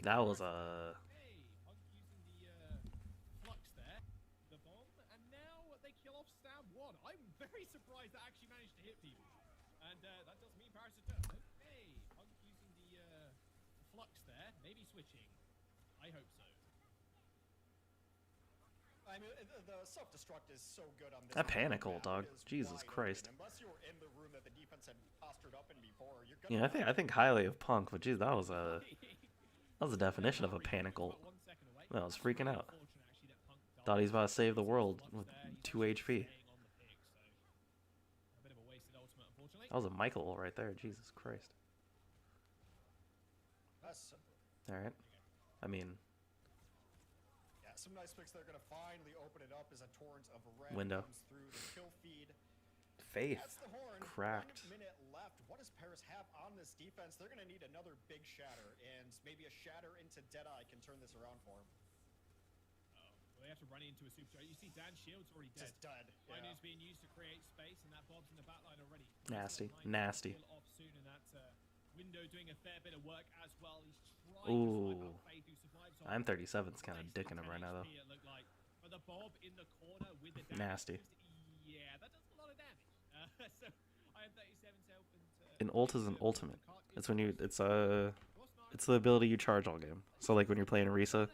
That was a I'm very surprised that actually managed to hit people. And that does mean Paris are done. Okay, Punk using the flux there. Maybe switching. I hope so. I mean, the self-destruct is so good on this. that panic ult, dog. Jesus Christ. Unless you were in the room that the defense had postured up in before, you're Yeah, I think highly of Punk, but geez, that was the definition of a panic ult. I was freaking out. Thought he was about to save the world with 2 HP. That was a Michael ult right there. Jesus Christ. Alright. I mean, yeah, some nice picks. They're gonna finally open it up as a torrent of red window. comes through the kill feed. Faith. That's the horn. Cracked. 1 minute left. What does Paris have on this defense? They're gonna need another big shatter, and maybe a shatter into Deadeye can turn this around for him. They have to run into a super. You see Dan Shield's already dead. Just dead. Pioneer's being used to create space, and that Bob's in the backline already. Nasty. Nasty. Off soon, and that window doing a fair bit of work as well. He's trying Ooh. to swipe out Faith, who survives on I'm 37's kind of dicking him right now, though. Like. But the Bob in the corner with the Nasty. Yeah, that does a lot of damage. So I have 37's help. An ult is an ultimate. It's when you it's the ability you charge all game. So like when you're playing Orisa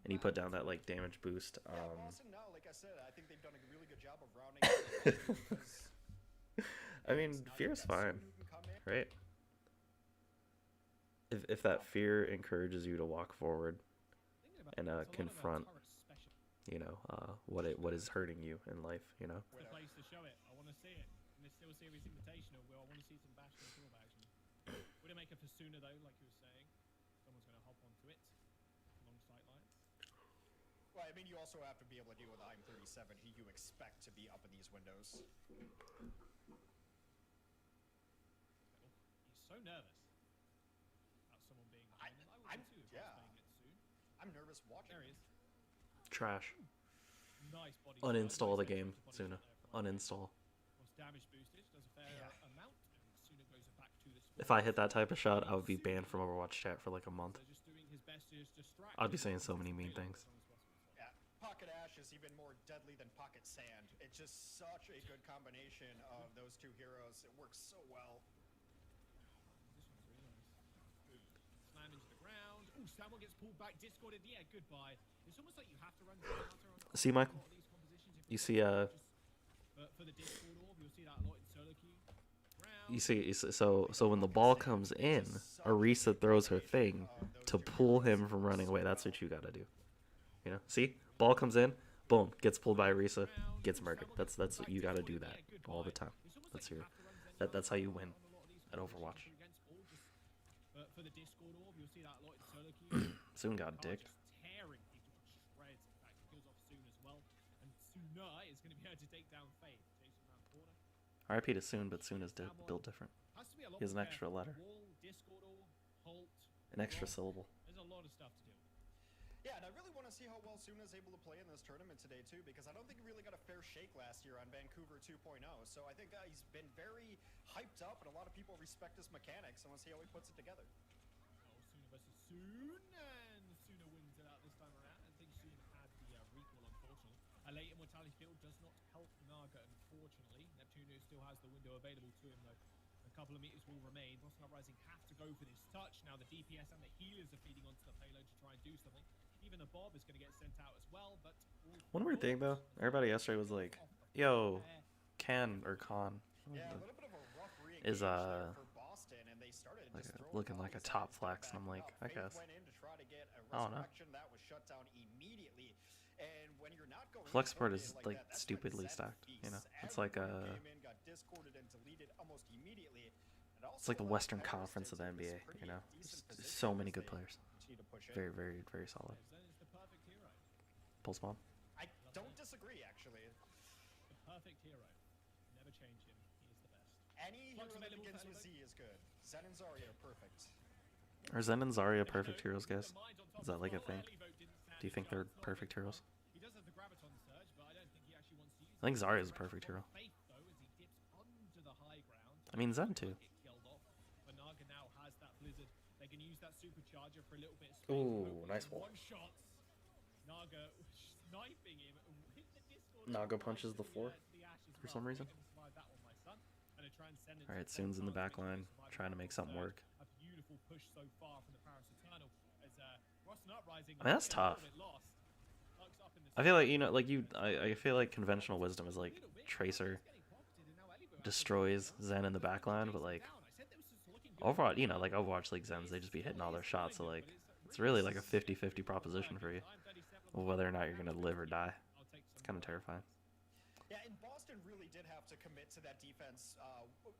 and you put down that like damage boost. Boston, no, like I said, I think they've done a really good job of rounding. I mean, fear's fine, right? If that fear encourages you to walk forward and confront, you know, what is hurting you in life, you know. The place to show it. I want to see it. And it's still a serious invitational. I want to see some bash and kill action. Would it make a Fasuna though, like you were saying? Someone's going to hop onto it along sight lines. Well, I mean, you also have to be able to deal with I'm 37, who you expect to be up in these windows. He's so nervous about someone being behind him. I would too if I was playing it soon. I'm nervous watching. There he is. Trash. Nice body. Uninstall the game, Suna. Uninstall. Was damage boosted, does a fair amount, and Suna goes back to the If I hit that type of shot, I would be banned from Overwatch chat for like a month. So just doing his best to just distract. I'd be saying so many mean things. Yeah, Pocket Ash is even more deadly than Pocket Sand. It's just such a good combination of those two heroes. It works so well. Slam into the ground. Ooh, someone gets pulled back. Discorded. Yeah, goodbye. It's almost like you have to run the counter on See, Michael? You see, for the Discord orb, you'll see that a lot in solo queue. you see, so when the ball comes in, Orisa throws her thing to pull him from running away. That's what you gotta do. You know, see, ball comes in, boom, gets pulled by Orisa, gets murdered. That's what you gotta do that all the time. That's how you win at Overwatch. For the Discord orb, you'll see that a lot in solo queue. Soon got dicked. Tearing people to shreds. In fact, kills off Soon as well. And Suna is going to be able to take down Faith. Chasing around the corner. RIP to Soon, but Soon is built different. He has an extra letter. An extra syllable. There's a lot of stuff to do. Yeah, and I really want to see how well Suna is able to play in this tournament today, too, because I don't think he really got a fair shake last year on Vancouver 2.0. So I think he's been very hyped up, and a lot of people respect his mechanics. I want to see how he puts it together. Oh, Suna versus Soon, and Suna wins it out this time around. I think Soon had the recall, unfortunately. A late immortality field does not help Naga, unfortunately. Neptuno still has the window available to him, though. A couple of meters will remain. Boston Uprising have to go for this touch. Now the DPS and the healers are feeding onto the payload to try and do something. Even the Bob is going to get sent out as well, but... One weird thing, though. Everybody yesterday was like, yo, Can or Con. Yeah, a little bit of a rough Is, there for Boston, and they started like just throwing looking like a bodies top at flex, back and I'm like, up. I guess. Went in to try to get a I don't know. resurrection that was shut down immediately. And when you're not going Flex support for is it like that, that's stupidly when Zen stacked, you know. feasts. It's like Everyone a, came in, got discorded and deleted almost immediately. It it's also like the allowed Western Paris Conference to of the take this NBA, pretty you know. decent There's position so many as good they players. continue to push in. Very, very, very solid. Zen is the perfect hero. Pulse bomb. I don't disagree, actually. The perfect hero. Never change him. He is the best. Any hero that begins with Z is good. Zen and Zarya are perfect. Are Zen and Zarya perfect heroes, guys? Is that like a thing? Do you think they're perfect heroes? He does have the graviton surge, but I don't think he actually wants to use I think Zarya is a perfect hero. faith, though, as he dips onto the high ground. I mean, Zen too. Get killed off. But Naga now has that blizzard. They can use that supercharger for a little bit of space. Ooh, nice wall. One shot. Naga sniping him with the Discord. Naga punches the floor for some reason. Alright, Soon's in the back line, trying to make something work. A beautiful push so far from the Paris Eternal as Boston Uprising. I mean, that's tough. I feel like, you know, like I feel like conventional wisdom is like Tracer destroys Zen in the backline, but like Overwatch, you know, like Overwatch League Zens, they just be hitting all their shots, so like it's really like a 50-50 proposition for you, whether or not you're gonna live or die. It's kind of terrifying. Yeah, and Boston really did have to commit to that defense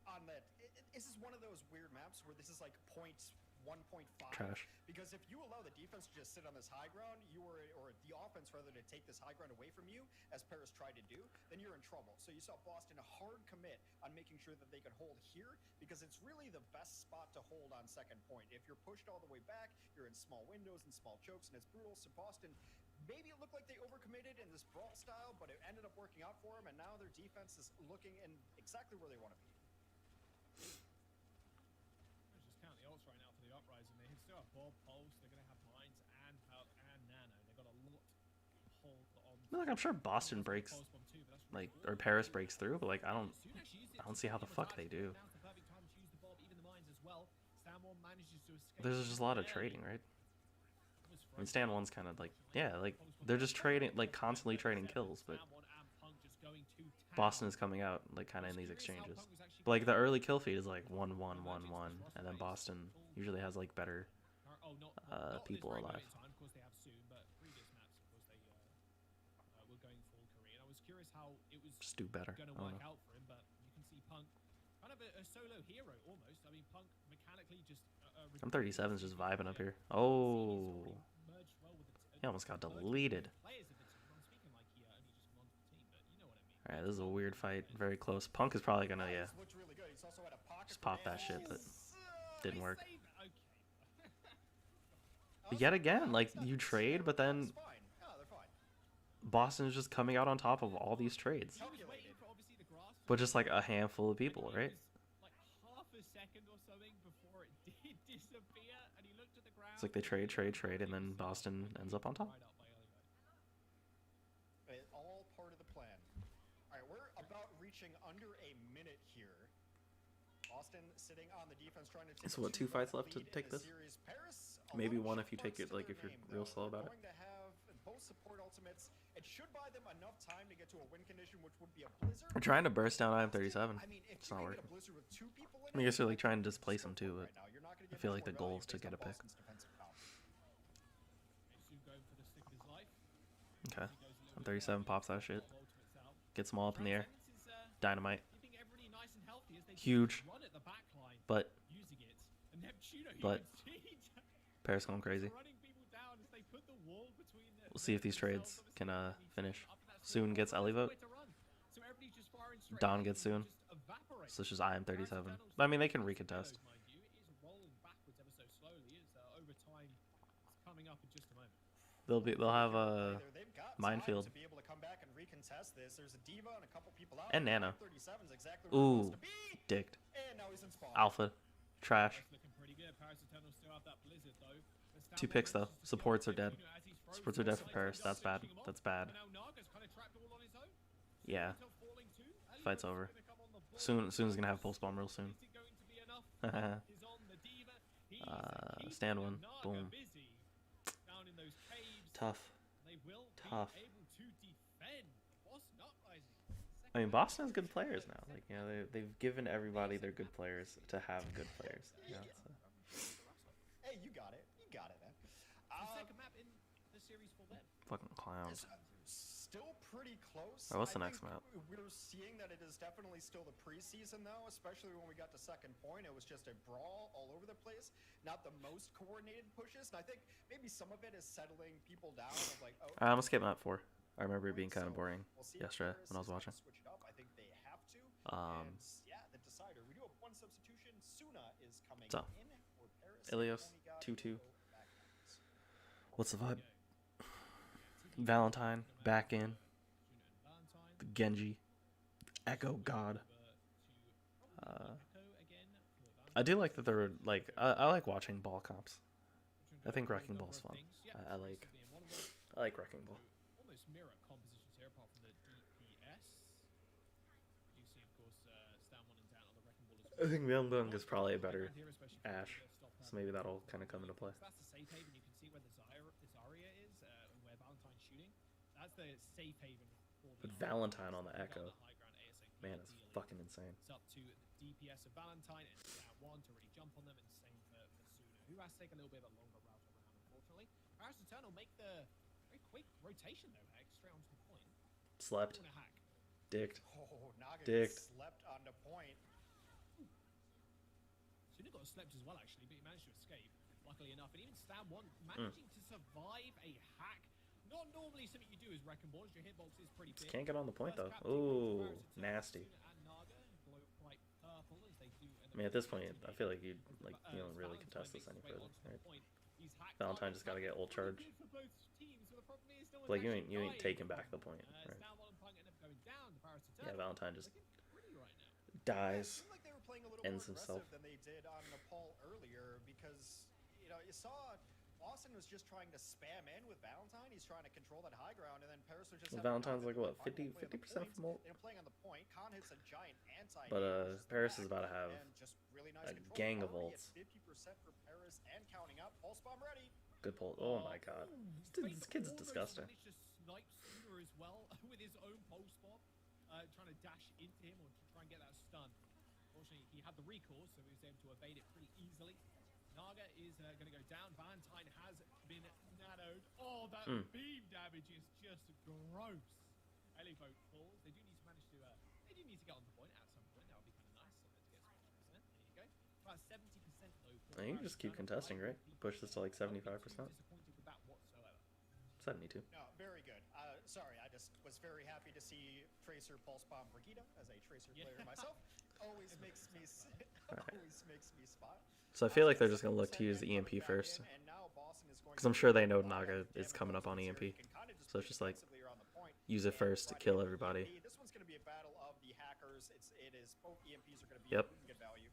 on that. This is one of those weird maps where this is like 1.5. Trash. Because if you allow the defense to just sit on this high ground, or the offense rather to take this high ground away from you, as Paris tried to do, then you're in trouble. So you saw Boston a hard commit on making sure that they could hold here, because it's really the best spot to hold on second point. If you're pushed all the way back, you're in small windows and small chokes, and it's brutal. So Boston, maybe it looked like they overcommitted in this brawl style, but it ended up working out for them, and now their defense is looking in exactly where they want to be. Let's just count the ults right now for the Uprising. They still have Bob, Pulse, they're going to have Mines and Nano. They've got a lot to hold on. Like, I'm sure Boston breaks, like, or Paris breaks through, but like I don't see how the fuck they do. There's just a lot of trading, right? I mean, Stan 1's kind of like, yeah, like they're just trading, like constantly trading kills, but Boston is coming out like kind of in these exchanges. But like the early kill feed is like 1-1-1-1, and then Boston usually has like better people alive. Just do better. I don't know. A solo hero almost. I mean, Punk mechanically just. I'm 37's just vibing up here. Oh, he almost got deleted. All right, this is a weird fight. Very close. Punk is probably gonna just pop that shit, but didn't work. But yet again, like you trade, but then Boston is just coming out on top of all these trades. But just like a handful of people, right? It's like they trade, and then Boston ends up on top. It's all part of the plan. All right, we're about reaching under a minute here. Boston sitting on the defense trying to take So what, 2 fights left to take this? Maybe one if you take it, like if you're real slow about it. Going to have both support ultimates. It should buy them enough time to get to a win condition, which would be a blizzard. We're trying to burst down IM37. I mean, if It's you not can get working. a blizzard with 2 people in I guess it, they're like trying to displace him too, but right now, you're not gonna I get feel much like the more goal is to value get a based pick. on Boston's defensive power. Okay. I'm 37 pops that shit. Gets them all up in the air. Dynamite. Huge. But Paris going crazy. We'll see if these trades can finish. Soon gets Ellie vote. Don gets soon. So it's just IM37. But I mean, they can recontest. They'll have a minefield. And Nano. Ooh, dicked. Alpha. Trash. 2 picks though. Supports are dead. Supports are dead for Paris. That's bad. That's bad. Yeah. Fight's over. Soon's gonna have pulse bomb real soon. Stand one. Boom. Tough. Tough. I mean, Boston has good players now. Like, you know, they've given everybody their good players to have good players. You know, so. Hey, you got it. You got it, man. Second map in the series for them. Fucking clowns. Still pretty close. Alright, what's the I next think map? We're seeing that it is definitely still the preseason, though, especially when we got to second point. It was just a brawl all over the place. Not the most coordinated pushes. And I think maybe some of it is settling people down of like, oh, I'm gonna skip map 4. I remember it being kind of boring yesterday when I was watching. Switch it up. I think they have to. And yeah, the decider. We do have one substitution. Suna is coming So, in for Paris. Ilios, Only got 2-2. Nico back. What's the vibe? Valentine back in. The Genji. Echo God. I do like that they're like. I like watching ball comps. I think Wrecking Ball's fun. I like Wrecking Ball. Almost mirror compositions here, apart from the DPS. You see, of course, Stan 1 and down on the Wrecking Ball as well. I think Myung is probably a better Ash, so maybe that'll kind of come into play. So that's the safe haven. You can see where the Zarya is, and where Valentine's shooting. That's the safe haven. But Valentine on the Echo, man, it's fucking insane. It's up to the DPS of Valentine and Stan 1 to really jump on them, and same for Suna, who has to take a little bit of a longer route around, unfortunately. Paris Eternal make the very quick rotation, though, Heck, straight onto the point. Slept. Hack. Dicked. Oh, Naga Dicked. slept on the point. Suna got slept as well, actually, but he managed to escape, luckily enough. And even Stan 1 managing to survive a hack. Not normally something you do as Wrecking Balls. Your hitbox is pretty big. Just can't get on the point though. Ooh, nasty. I mean, at this point, I feel like you don't really contest this any further. Right? Valentine just gotta get ult charge. Like you ain't taking back the point. Right? Yeah, Valentine just dies, It seemed like they were playing a little ends more himself. aggressive than they did on Nepal earlier because, you know, you saw Austin was just trying to spam in with Valentine. He's trying to control that high ground, and then Paris was just. Valentine's like what, 50% from ult? They're playing on the point. Khan hits a giant anti. But Paris is about to have really nice a control. gang of Already ults. at 50% for Paris and counting up. Pulse bomb ready. Good pull. Oh my god, this kid's disgusting. Managed to snipe Suna as well with his own pulse bomb, trying to dash into him or to try and get that stun. Unfortunately, he had the recourse, so he was able to evade it pretty easily. Naga is going to go down. Valentine has been nanoed. Oh, that beam damage is just gross. Elifo falls. They do need to manage to. They do need to get on the point at some point. That would be kind of nice. Something to get some percent. There you go. About 70% though. You can just keep contesting, right? Push this to like 75%. Disappointed with that whatsoever. 72. No, very good. Sorry, I just was very happy to see Tracer pulse bomb Brigitte as a Tracer player myself. Always makes me smile. So I feel like they're just gonna look to use the EMP first, because I'm sure they know Naga is coming up on EMP. So it's just like use it first to kill everybody. This one's going to be a battle of the hackers. It is both EMPs are going to be Yep. good value.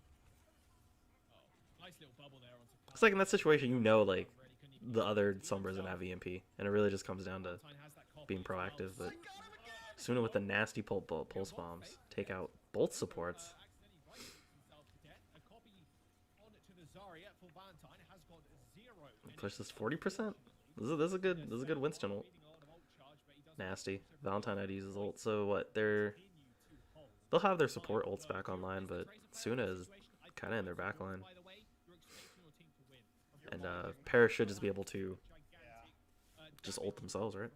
Oh, nice little bubble there onto It's like in that situation, you know, like the other Sombras gonna have EMP, and it really just comes down to being proactive. But Suna with the nasty pulse bombs take out both supports. Push this 40%. This is a good Winston ult. Nasty. Valentine had to use his ult. So what? They'll have their support ults back online, but Suna is kind of in their back line. And Paris should just be able to just ult themselves, right?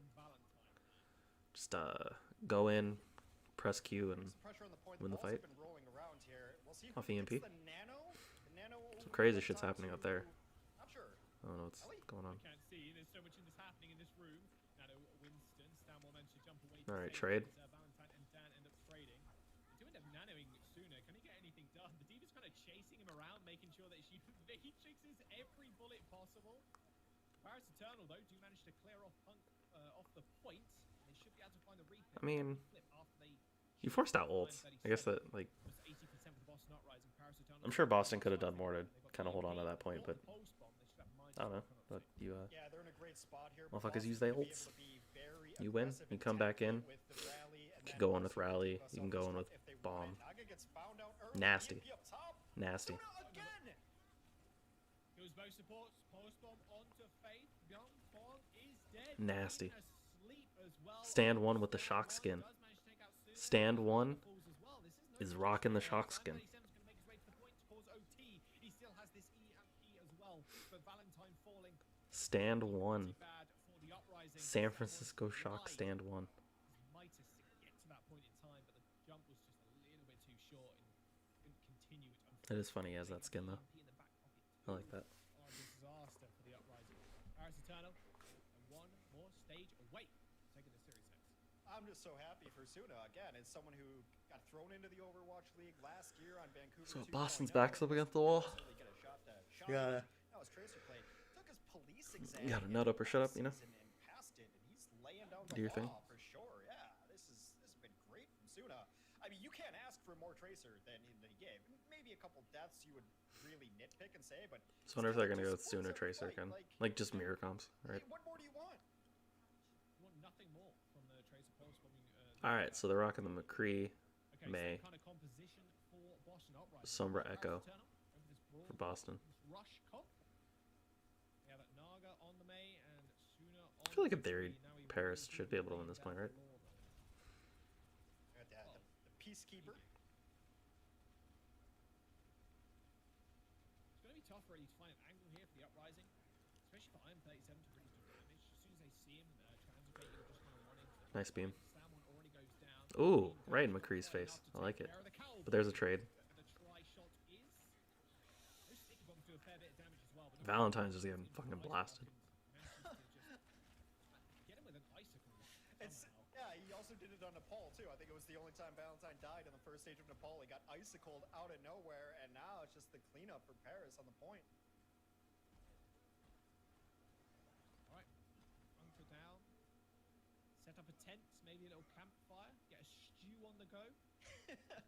Just go in, press Q, and win the fight. Off EMP. Some crazy shit's happening up there. I don't know what's going on. Alright, trade. I mean, you forced out ults. I guess that, like, I'm sure Boston could have done more to kind of hold on to that point, but I don't know. But you Yeah, they're in a great spot here. motherfuckers use Boston's their gonna be ults. able to be very You win. aggressive You and come back in. tactical with the rally, and You can then go in with also rally. keep us You on can go in this with run if they want bomb. it. Naga gets found out early. Nasty. EMP up top. Nasty. Suna again. Goes both supports. Post bomb onto Faith. Young Fong is dead. Nasty. Even asleep as well. Stand one with the shock skin. Does manage to take out Suna. Stand one Falls as well. This is no rocking the Van shock skin. 37's gonna make his way to the point towards OT. He still has this EMP as well. But Valentine falling. Stand one. Bad for the uprising. San Francisco Shock stand one. Might have get to that point in time, but the jump was just a little bit too short and couldn't continue it. It is funny as that skin though. I like that. Oh, disaster for the uprising. Paris Eternal, and one more stage away, taking this series next. I'm just so happy for Suna. Again, it's someone who got thrown into the Overwatch League last year on Vancouver. So 2.0. Boston's back's up against the wall. Really get a shot to shine. Yeah. That was Tracer play. Took his police exam. You gotta nut up or shut up, you know? And passed it, and he's laying down the Do your thing. law for sure. Yeah, this has been great from Suna. I mean, you can't ask for more Tracer than he gave. Maybe a couple deaths you would really nitpick and say, but So I wonder if they're gonna go with Suna Tracer again, like just mirror comps, right? Hey, what more do you want? Want nothing more from the Tracer pulse bombing. All right, so they're rocking the McCree, Okay, May, so kind of composition for Boston uprising. Sombra Paris Echo Eternal over this brawl, for Boston. this rush comp. We have Naga on the May and Suna on I feel like the in theory, Now he Paris really should be able to win this point, right? Got that, the Peacekeeper. It's going to be tough really to find an angle here for the uprising, especially for Iron 37 to really do damage. As soon as they see him, Transmutator will just kind of run into the Nice beam. Sam one already goes down. Ooh, right in McCree's face. I like it. But there's a trade. The try shot is. Those sticky bombs do a fair bit of damage as well. But Valentine's just getting fucking blasted. Get him with an icicle. It's yeah. He also did it on Nepal too. I think it was the only time Valentine died in the first stage of Nepal. He got icicled out of nowhere, and now it's just the cleanup for Paris on the point. Alright. Bunker down. Set up a tent, maybe a little campfire. Get a stew on the go.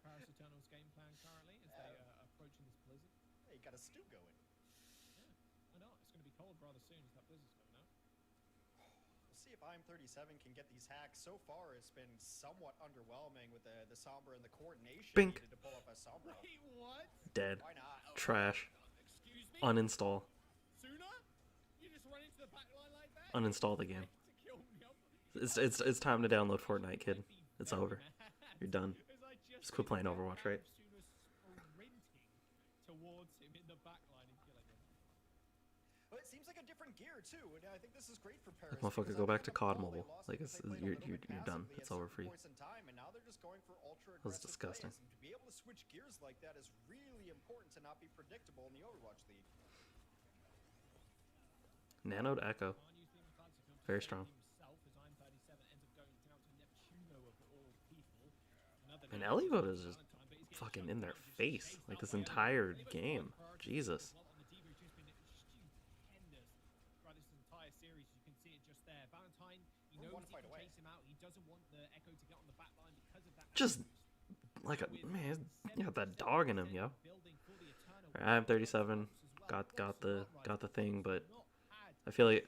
Paris Eternal's game plan currently as they are approaching this blizzard. Hey, you got a stew going. Yeah, why not? It's going to be cold rather soon as that blizzard's coming out. We'll see if IM37 can get these hacks. So far, it's been somewhat underwhelming with the Sombra and the coordination Bink. needed to pull up a Sombra. Wait, what? Dead. Why not? Trash. Excuse me? Uninstall. Sooner? You just run into the back line like that? Uninstall the game. To kill me up. It's time to download Fortnite, kid. It's over. You're done. Just quit playing Overwatch, right? Towards him in the back line and killing him. Well, it seems like a different gear too, and I think this is great for Paris. Motherfucker, because go I back to think COD on Nepal, Mobile. they lost Like, because it's, they played a you're little bit done. passively It's at over certain for you. points in time, and now they're just going for ultra That was aggressive disgusting. plays. And to be able to switch gears like that is really important to not be predictable in the Overwatch League. Nanoed Echo. Very strong. And Elivote is just fucking in their face like this entire game. Jesus. Just like a man, you got that dog in him, yo. I'm 37. Got the thing, but I feel like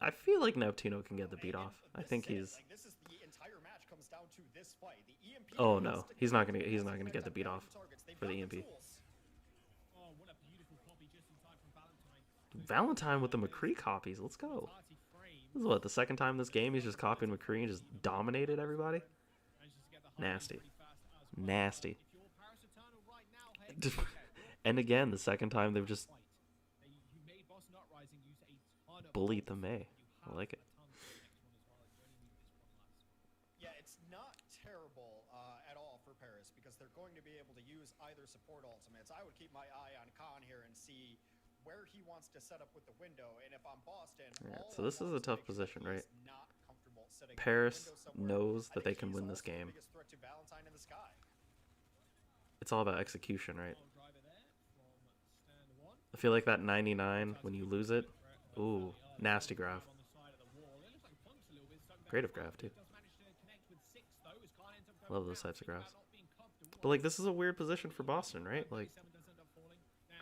I feel like Neptuno can get the beat off. I think he's. Like, this is the entire match comes down to this fight. The EMP Oh no, he's not gonna get the beat off for the EMP. Valentine with the McCree copies. Let's go. This is what, the second time this game he's just copying McCree and just dominated everybody. Nasty. Nasty. And again, the second time they've just bullied the May. I like it. Yeah, it's not terrible at all for Paris because they're going to be able to use either support ultimates. I would keep my eye on Khan here and see where he wants to set up with the window. And if I'm Boston, Alright, so this is a tough position, right? Not comfortable setting up Paris the window somewhere. knows I that they think can he's win this also the game. biggest threat to Valentine in the sky. It's all about execution, right? I feel like that 99, when you lose it, ooh, nasty grab. Creative grab, too. Love those types of grabs. But, like, this is a weird position for Boston, right? Like,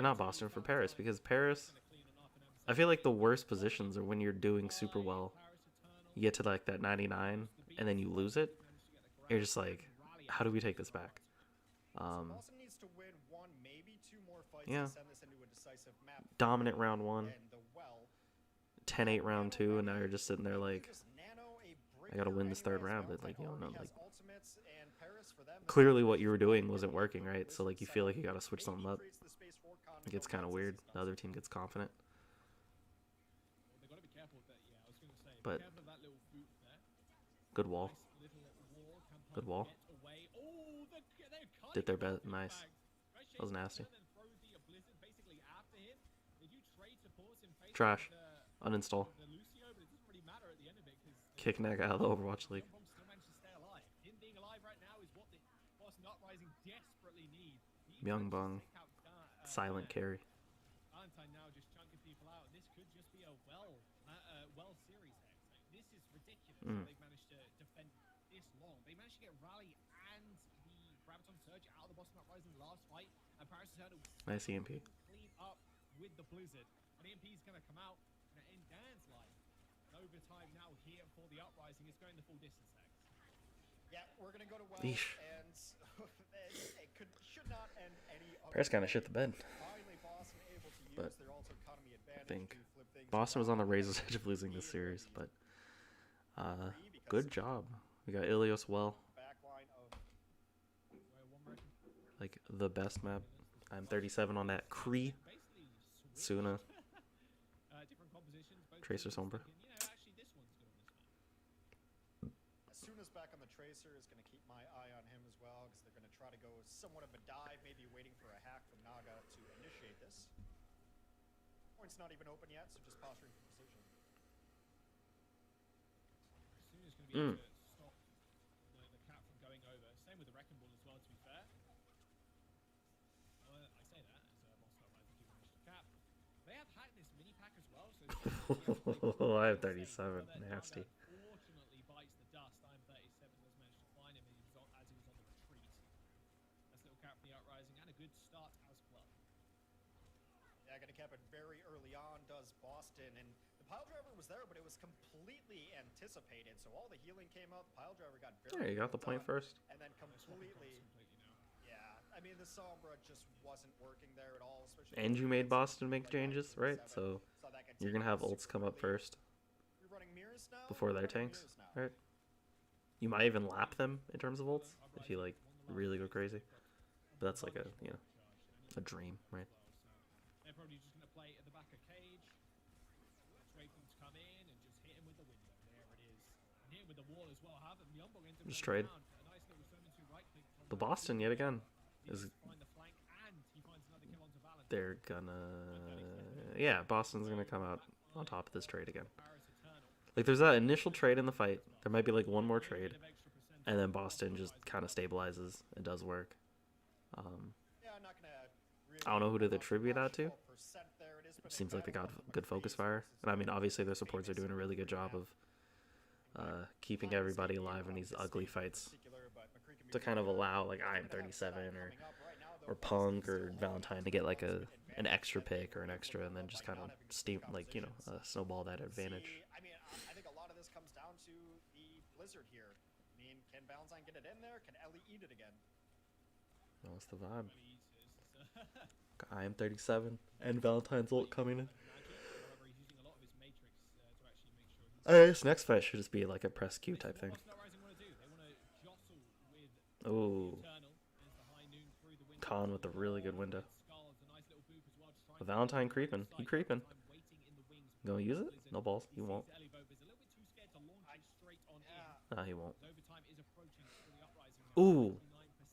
or not Boston, for Paris, because Paris, I feel like the worst positions are when you're doing super well. You get to like that 99, and then you lose it. You're just like, how do we take this back? Boston needs to win one, maybe two more fights Yeah. to send this into a decisive map. Dominant round 1, And the well, 10-8 round 2, and now you're just sitting there like, just nano a I gotta win this third anyways. round, but like, you don't know, Valentine like, has ultimates, and Paris for them, this clearly is what you were doing really wasn't good working, for right? So like, you feel like you gotta switch something up. creates the space for Con It gets kind of weird. The other team gets confident, Well, they got to be careful with that. Yeah, I was going to say, but be careful of that little boot there. good wall. Nice little wall. Can Good Punk wall. get away? Oh, they're cutting Did their him off best. in Nice. fact. Right, That was Shane nasty. Turner then throw the Blizzard basically after him. They do trade supports in face Trash. of Uninstall. the Lucio, but it doesn't really matter at the end of it because Kicking that guy out of the Overwatch League. Young Bomb still managed to stay alive. Him being alive right now is what the Boston Uprising desperately need. He Young managed to Bong. take out Silent carry. Valentine now just chunking people out, and this could just be a well series here. Like, this is ridiculous. How they've managed to defend this long. They managed to get Rally and the Graviton Surge out of the Boston Uprising last fight, and Paris Eternal Nice EMP. clean up with the Blizzard. And EMP is going to come out and end Dan's life. Overtime now here for the Uprising. It's going the full distance next. Yeah, we're gonna go to well, Yeesh. and should not end any other Paris kind of shit the bed. Finally, Boston able to use But their ultra economy advantage think to flip things Boston was on the around. razor's edge of losing this series, but Because good job. We got Ilios well, backline of Where one reckon like the best map. I'm 37 on that Kree. basically switch Suna. different compositions. Both Tracer teams Sombra. thinking, you know, actually this one's good on this map. as soon as back on the Tracer is going to keep my eye on him as well, because they're going to try to go somewhat of a dive, maybe waiting for a hack from Naga to initiate this. Point's not even open yet, so just posturing for position. Soon is going to be able to stop the cap from going over. Same with the Wrecking Ball as well, to be fair. Well, I say that as Boston Uprising keep managing to cap. They have hacked this mini pack as well, so I have 37. Nasty. Fortunately bites the dust. I'm 37 does manage to find him as he was on the retreat. That's little cap from the Uprising and a good start as well. Yeah, going to cap it very early on, does Boston, and the pile driver was there, but it was completely anticipated. So all the healing came out. The pile driver got very There, you got the well point done, first. and then completely. Now. Yeah, I mean the Sombra just wasn't working there at all. Especially And you made Boston make like changes, right? So saw that guy you're take gonna have super ults come up early. first We're running mirrors now. before We're their running tanks, mirrors now. right? You might even lap them in terms of ults if you like really go crazy. But that's like a a dream, right? They're probably just going to play at the back of cage. Just wait for them to come in and just hit him with the window. There it is. And hit him with the wall as well. Have him. Youngboy ends up Just going trade. down. A nice little summon to right click from The Boston yet again Needs is to find the flank, and he finds another kill onto Valentine. they're gonna yeah, Boston's gonna come out on top of this trade again. Paris Eternal. Like there's that initial trade in the fight. There might be like one more trade, Bit of extra percentage and then on Boston just Uprising. kind of stabilizes. It does work. Yeah, I'm not gonna really I don't know who to go attribute that to. 12% there it is, but It seems like they got battle from good focus McCree's fire, versus and I mean Valentine. obviously their supports are doing a really good job of keeping everybody alive in these ugly fights to kind of allow like I am 37 or Punk or Valentine to get like an extra pick or an extra, and then just kind of steam like snowball that advantage. See, I mean, I think a lot of this comes down to the Blizzard here. I mean, can Valentine get it in there? Can Ellie eat it again? That's the vibe. Really easy. I am 37 and Valentine's ult coming in. However, he's using a lot of his matrix to actually make sure he's This next fight should just be like a press Q type thing. What Uprising want to do? They want to jostle with Ooh, Eternal. There's the high noon through the window. Khan with a really good window. Skulls, a nice little boop as well, just trying The to Valentine get creeping. inside. He creeping. Valentine waiting in the wings. Gonna use it? No balls. He He won't. sees Ellie Bob is a little bit too scared to launch it straight on in. Yeah. Nah, he won't. As overtime is approaching for the Uprising. Ooh.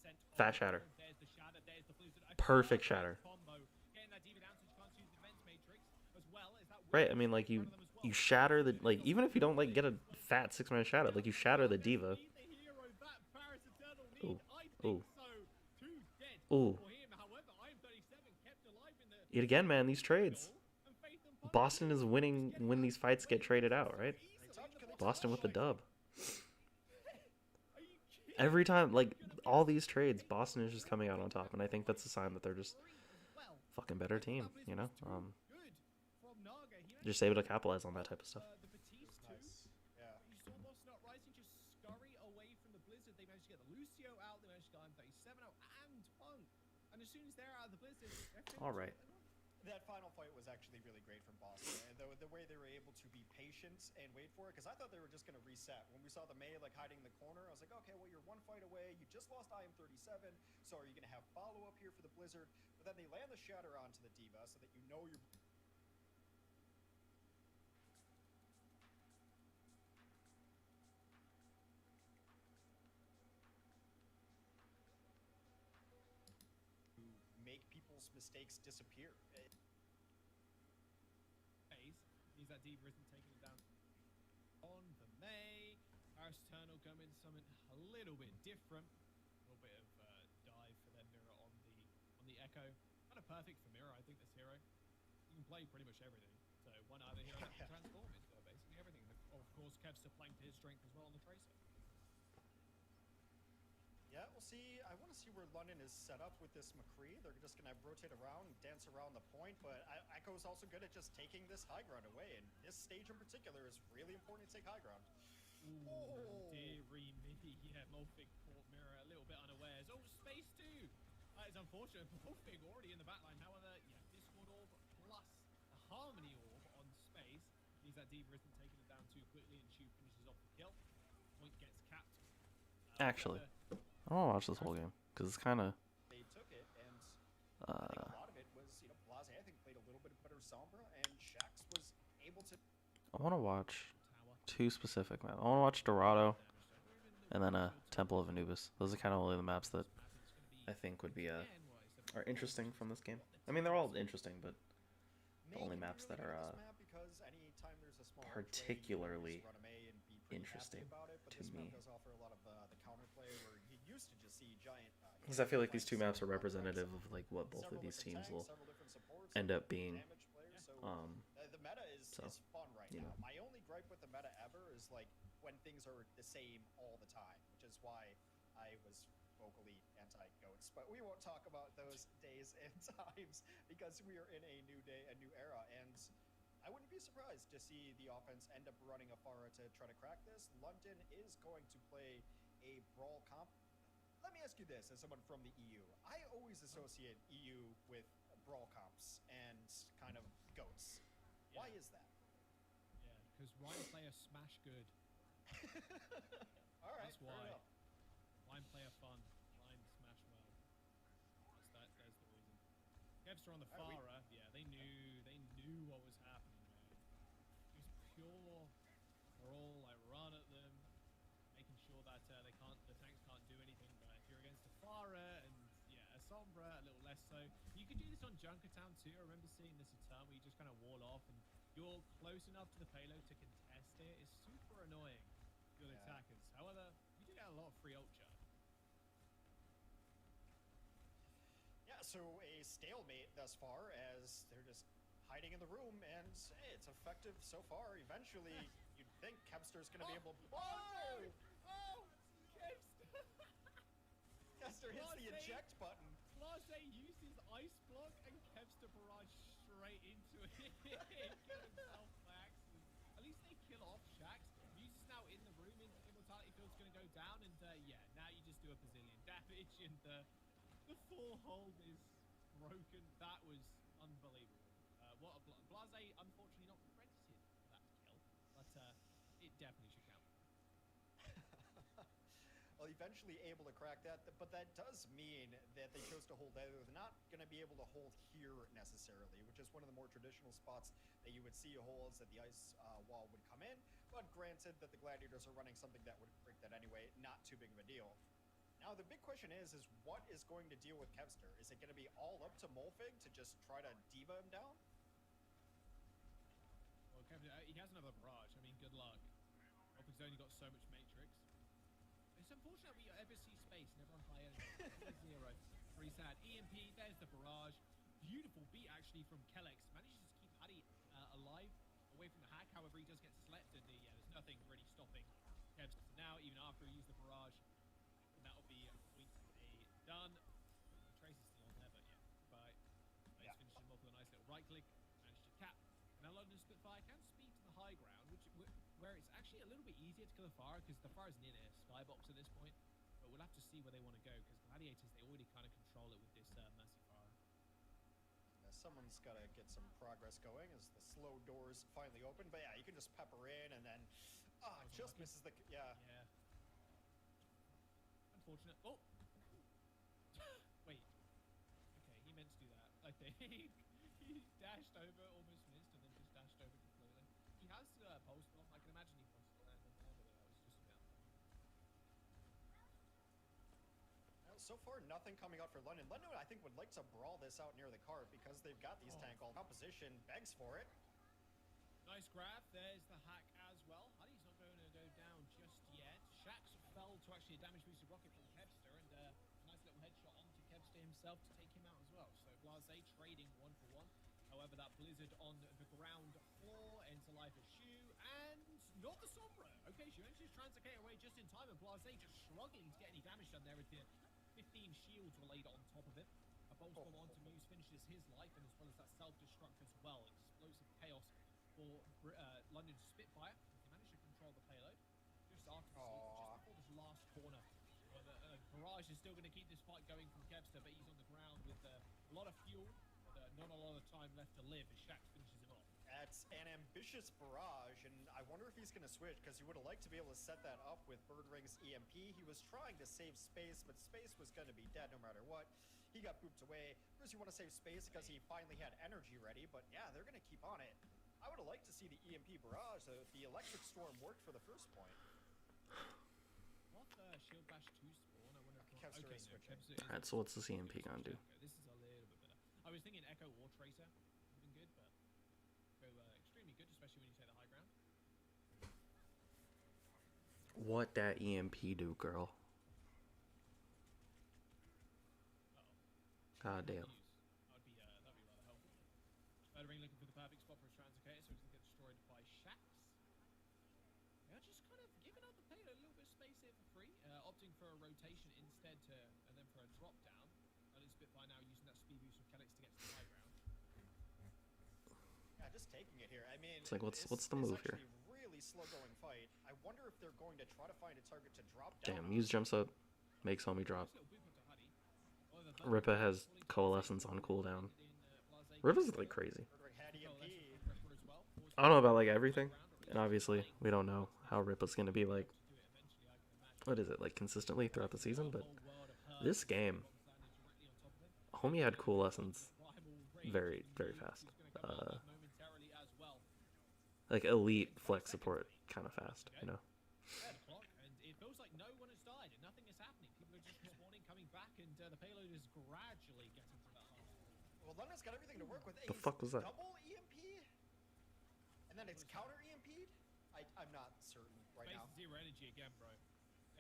59% Fat on shatter. board. There's the shatter, there's the Blizzard. A Perfect perfect shatter. combo. Getting that DB down so she can't use the defense matrix as well as that Right, I Wind mean, like, in you front of them as well. shatter the, like, even if you don't, like, get a fat 6-man shadow, like, you shatter the diva. Need the hero that Paris Eternal need. Ooh. I Ooh. think so. Two dead Ooh. for him. However, I'm 37 kept alive in the Yet again, man, these trades. and Faith and Punk Boston is winning when these fights get traded out, right? easily. Boston with the dub. Are you kidding? Every time, like, all these trades, Boston is just coming out on top, and I think that's a sign that they're just Well, fucking better team, you know? good from Naga. He just able to capitalize on that type of stuff. The Batiste too. Nice. Yeah. But you saw Boss Not Rising just scurry away from the Blizzard. They managed to get the Lucio out. They managed to get him 37-0 and Punk. And as soon as they're out of the Blizzard, All right. That final fight was actually really great from Boston, and the way they were able to be patient and wait for it, because I thought they were just going to reset. When we saw the Mei like hiding in the corner, I was like, okay, well, you're one fight away. You just lost IM37, so are you going to have follow-up here for the Blizzard? But then they land the Shatter onto the Diva so that you know you're... make people's mistakes disappear. Means that Diva isn't taking it down on the Mei. Eternal going into something a little bit different. A little bit of dive for their mirror on the Echo. Kind of perfect for mirror, I think, this hero. You can play pretty much everything. So one other hero that can transform into basically everything. Of course, Kev's playing to his strength as well on the Tracer. Yeah, we'll see. I want to see where London is set up with this McCree. They're just going to rotate around and dance around the point, but Echo is also good at just taking this high ground away, and this stage in particular is really important to take high ground. Ooh, oh. Dearie me. Yeah, Molfig caught mirror a little bit unawares. Oh, space too. That is unfortunate. Molfig already in the backline. However, yeah, Discord Orb plus a Harmony Orb on space means that Diva isn't taking it down too quickly, and Chu finishes off the kill. Point gets capped. Actually, I don't want to watch this whole game because it's kind of. They took it, and I think a lot of it was, Blase, I think, played a little bit better Sombra, and Shax was able to. I want to watch two specific maps. I want to watch Dorado, and then Temple of Anubis. Those are kind of only the maps that I think would be are interesting from this game. I mean, they're all interesting, but the only maps that are particularly interesting to me. Because I feel like these two maps are representative of like what both of these teams will end up being. The meta is fun right now. My only gripe with the meta ever is like when things are the same all the time, which is why I was vocally anti-goats. But we won't talk about those days and times because we are in a new day, a new era, and I wouldn't be surprised to see the offense end up running a Pharah to try to crack this. London is going to play a brawl comp. Let me ask you this, as someone from the EU. I always associate EU with brawl comps and kind of goats. Yeah. Why is that? Yeah, because Ryan player smash good. All right, that's why. Ryan player fun. Ryan smash well. There's the reason. Kevster on the Pharah. Yeah, they knew what was happening, man. It was pure brawl, like run at them, making sure that the tanks can't do anything. But if you're against a Pharah and a Sombra, a little less so. You could do this on Junkertown too. I remember seeing this a turn where you just kind of wall off and you're close enough to the payload to contest it. It's super annoying for the attackers. However, you do get a lot of free ult charge. Yeah, so a stalemate thus far as they're just hiding in the room, and hey, it's effective so far. Eventually, you'd think Kevster's going to be able to... Oh! Kevster! Kevster hits the eject button. Blase used his ice block, and Kevster barraged straight into it. Get himself back. At least they kill off Shax. Muse is now in the room. Immortality Field's going to go down, and now you just do a bazillion damage, and the full hold is broken. That was unbelievable. Blase, unfortunately, not credited for that kill, but it definitely should count. Well, eventually able to crack that, but that does mean that they chose to hold there. They're not going to be able to hold here necessarily, which is one of the more traditional spots that you would see holds that the ice wall would come in. But granted that the Gladiators are running something that would break that anyway, not too big of a deal. Now, the big question is what is going to deal with Kevster? Is it going to be all up to Molfig to just try to diva him down? Well, Kevster, he has another barrage. I mean, good luck. Molfig's only got so much Matrix. It's unfortunate we ever see space and everyone high energy. Zero. Pretty sad. EMP, there's the barrage. Beautiful beat, actually, from Kellex. Manages to keep Paddy alive, away from the hack. However, he does get slept, and there's nothing really stopping Kevster now, even after he used the barrage. And that'll be point A done. Trace is still on there, but yeah. He's finishing him off with a nice little right click. Managed to cap. Now London Spitfire Sky can speed to the high ground, where it's actually a little bit easier to kill a Pharah because the Pharah's near their skybox at this point. But we'll have to see where they want to go because Gladiators, they already kind of control it with this Mercy Pharah. Someone's got to get some progress going as the slow doors finally open. But yeah, you can just pepper in and then, just misses the, yeah. Unfortunate. Oh! Wait. Okay, he meant to do that, I think. He dashed over, almost missed, and then just dashed over completely. He has pulse bomb. I can imagine he wants to land on there, but that was just about that. So far, nothing coming out for London. London, I think, would like to brawl this out near the cart because they've got these tank all composition. Begs for it. Nice grab. There's the hack as well. Huddy's not going to go down just yet. Shax fell to actually a damage boosted rocket from Kevster, and a nice little headshot onto Kevster himself to take him out as well. So Blase trading 1-for-1. However, that Blizzard on the ground floor ends the life of Shu, and not the Sombra. Okay, Shu manages to transecate away just in time, and Blase just struggling to get any damage done there with the 15 shields were laid on top of it. A bolt bomb onto Muse finishes his life, and as well as that self-destruct as well. Explosive chaos for London Spitfire. He managed to control the payload just after the just before this last corner. Barrage is still going to keep this fight going from Kevster, but he's on the ground with a lot of fuel, but not a lot of time left to live as Shax finishes him off. That's an ambitious barrage, and I wonder if he's going to switch because he would have liked to be able to set that up with Birdring's EMP. He was trying to save space, but space was going to be dead no matter what. He got booped away. First, you want to save space because he finally had energy ready, but yeah, they're going to keep on it. I would have liked to see the EMP barrage. The electric storm worked for the first point. What shield bash 2 spawn? I wonder if Kevster is switching. Alright, so what's the CMP gonna do? This is a little bit better. I was thinking Echo or Tracer would have been good, but go extremely good, especially when you take the high ground. What that EMP do, girl? God damn. That'd be rather helpful. Ring looking for the perfect spot for his translocator, so he's gonna get destroyed by Shax. They're just kind of giving up the payload a little bit of space here for free, opting for a rotation instead and then for a drop down. And Spitfire now using that speed boost from Kelix to get to the high ground. Yeah, just taking it here. I mean, it's like what's the move here? Really slow going fight. I wonder if they're going to try to find a target to drop down. Damn, Muse jumps up, makes homie drop. Rippa has coalescence on cooldown. Rippa's like crazy. I don't know about like everything, and obviously we don't know how Rippa's gonna be like. What is it like consistently throughout the season? But this game, homie had coalescence very fast. Like elite flex support kind of fast, you know. It feels like no one has died and nothing is happening. People are just respawning, coming back, and the payload is gradually getting to that half. Well, London's got everything to work with. The fuck was that? Double EMP? And then it's counter EMP'd? I'm not certain right now. Zero energy again, bro.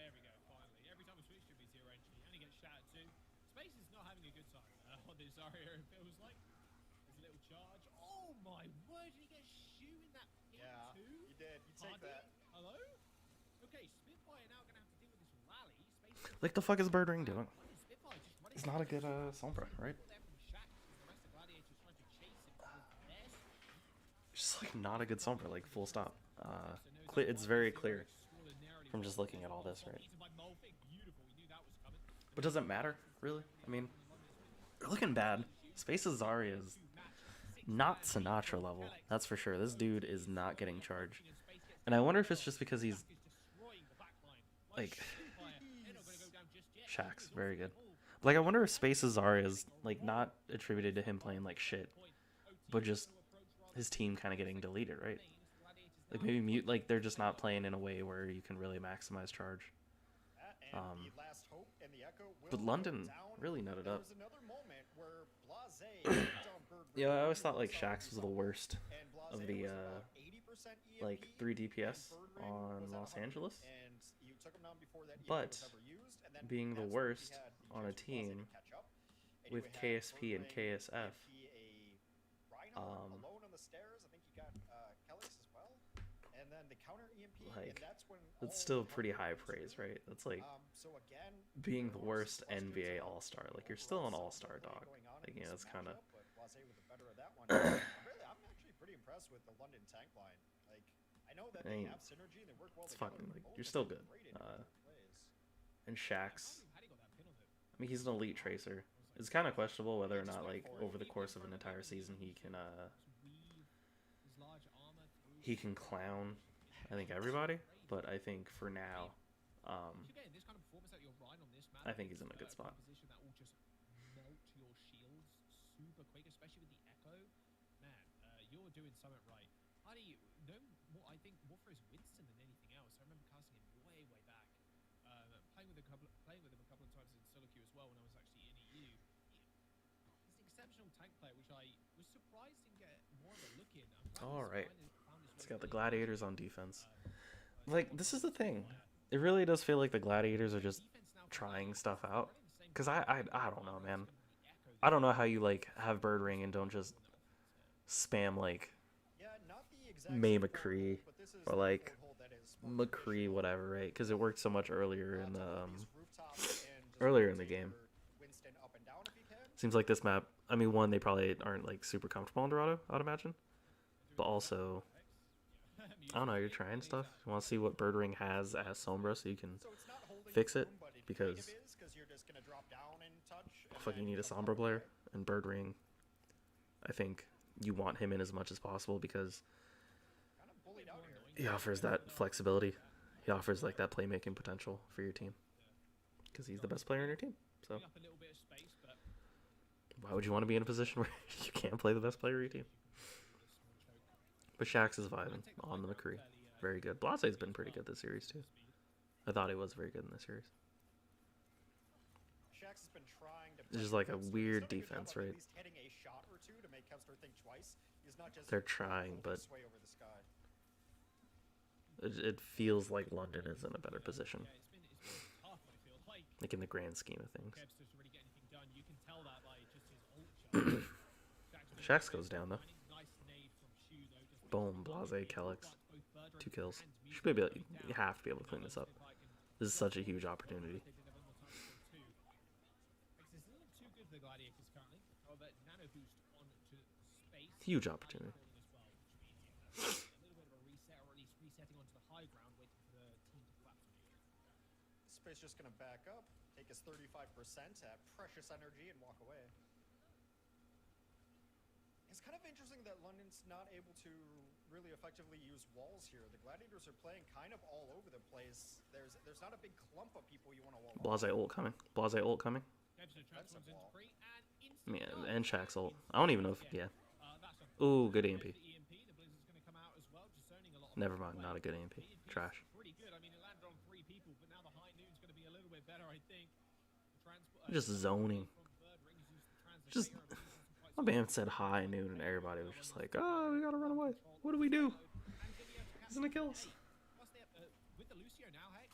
There we go, finally. Every time we switch to be zero energy, and he gets shattered too. Space is not having a good time on this area, it feels like. There's a little charge. Oh my word, did he get shooting that ping too? You did. You take that. Hello? Okay, Spitfire now gonna have to deal with this rally. Space Like the fuck is Birdring doing? It's not a good Sombra, right? Just like not a good Sombra, like full stop. It's very clear from just looking at all this, right? But does it matter, really? I mean, they're looking bad. Space's Zarya is not Sinatra level, that's for sure. This dude is not getting charged. And I wonder if it's just because he's like Shax, very good. Like I wonder if Space's Zarya is like not attributed to him playing like shit, but just his team kind of getting deleted, right? Like maybe mute, like they're just not playing in a way where you can really maximize charge. But London really nutted up. Yeah, I always thought like Shax was the worst of the like 3 DPS on Los Angeles, but being the worst on a team with KSP and KSF, like that's still pretty high praise, right? That's like being the worst NBA All-Star. Like you're still an All-Star, dog. Like, you know, it's kind of impressed with the London tank line. Like, I know that I mean, they have synergy and they work well it's together. fine. But Like, both you're of still them good. are great in different ways. And I Shaxx, can't believe Paddy got that pin on it. I mean, he's an elite tracer. It's kind of questionable whether or not, like, over the course of an entire season, he can clown, I think, everybody. But I think for now, If you're getting this kind of performance that you're riding on this map, I think he's in a good spot. Position that will just melt your shields super quick, especially with the echo. Man, you're doing something right. Honey, no, more, I think more for his Winston than anything else. I remember casting him way back, playing with him a couple of times in solo queue as well when I was actually in EU. He's an exceptional tank player, which I was surprised didn't get more of a look in. All right, it's got the Gladiators on defense. Like, this is the thing. It really does feel like the Gladiators are just trying stuff out. Because I don't know, man. I don't know how you, like, have Bird Ring and don't just spam, like, Yeah, not the exact May same McCree foothold, but this is or, the like, foothold that is more McCree, traditional. whatever, right? Because it worked so much earlier in the These rooftops and just earlier in the rotate game. your Winston up and down if you can. Seems like this map. I mean, one, they probably aren't, like, super comfortable on Dorado, I'd imagine. But also, I don't know, you're trying stuff. You want to see what Bird Ring has as Sombra so you can So it's not holding fix your it, room, but it because kind of is, 'cause you're just gonna drop down and touch. And fucking then need a come Sombra up player. with it. And Bird Ring, I think you want him in as much as possible because Kind of bullied out here. he offers that flexibility. He offers, like, that playmaking potential for your team. Because he's the best player in your team. So Up a little bit of space, but why would you want to be in a position where you can't play the best player of your team? But Shaxx is vibing on the McCree. Very good. Blase's been pretty good this series, too. I thought he was very good in this series. Shaxx has been trying to It's just play like a Kevster. He's weird done a good defense, job of right? At least hitting a shot or two to make Kevster think twice. He's not just They're trying, full but sway over the sky. it feels like London is in a better position, yeah, it's been tough. I feel like like in the grand scheme of things. Kev's just really get anything done. You can tell that by just his ult shot. Shaxx goes down, though. Nice nade from Shu, though, just Boom, Blase, Kellex. both Bird 2 Ring kills. and You should be able, Muse you have to be able to clean this up. This is such a huge opportunity. They did have one more time before two. Because this doesn't look too good for the Gladiators currently. However, Nano Boost onto space. Huge opportunity. As well, which means a little bit of a reset, or at least resetting onto the high ground, waiting for the team to collapse on you. Space just gonna back up, take his 35% at precious energy, and walk away. It's kind of interesting that London's not able to really effectively use walls here. The Gladiators are playing kind of all over the place. There's not a big clump of people you want to wall off. Blase ult coming. Blase ult coming. Kevster That's a transforms into ball. free and Yeah, instant and Shaxx ult. I don't even know if, yeah. that's Ooh, good EMP. the EMP. The Blizzard's going to come out as well, just zoning a lot of Never people mind, away. not a good EMP. The EMP 's Trash. pretty good. I mean, it landed on 3 people, but now the high noon's going to be a little bit better, I think. Just zoning. Just, my band said high noon and everybody was just like, oh, we gotta run away. What do we do? He's gonna kill us. With the Lucio now, Hex,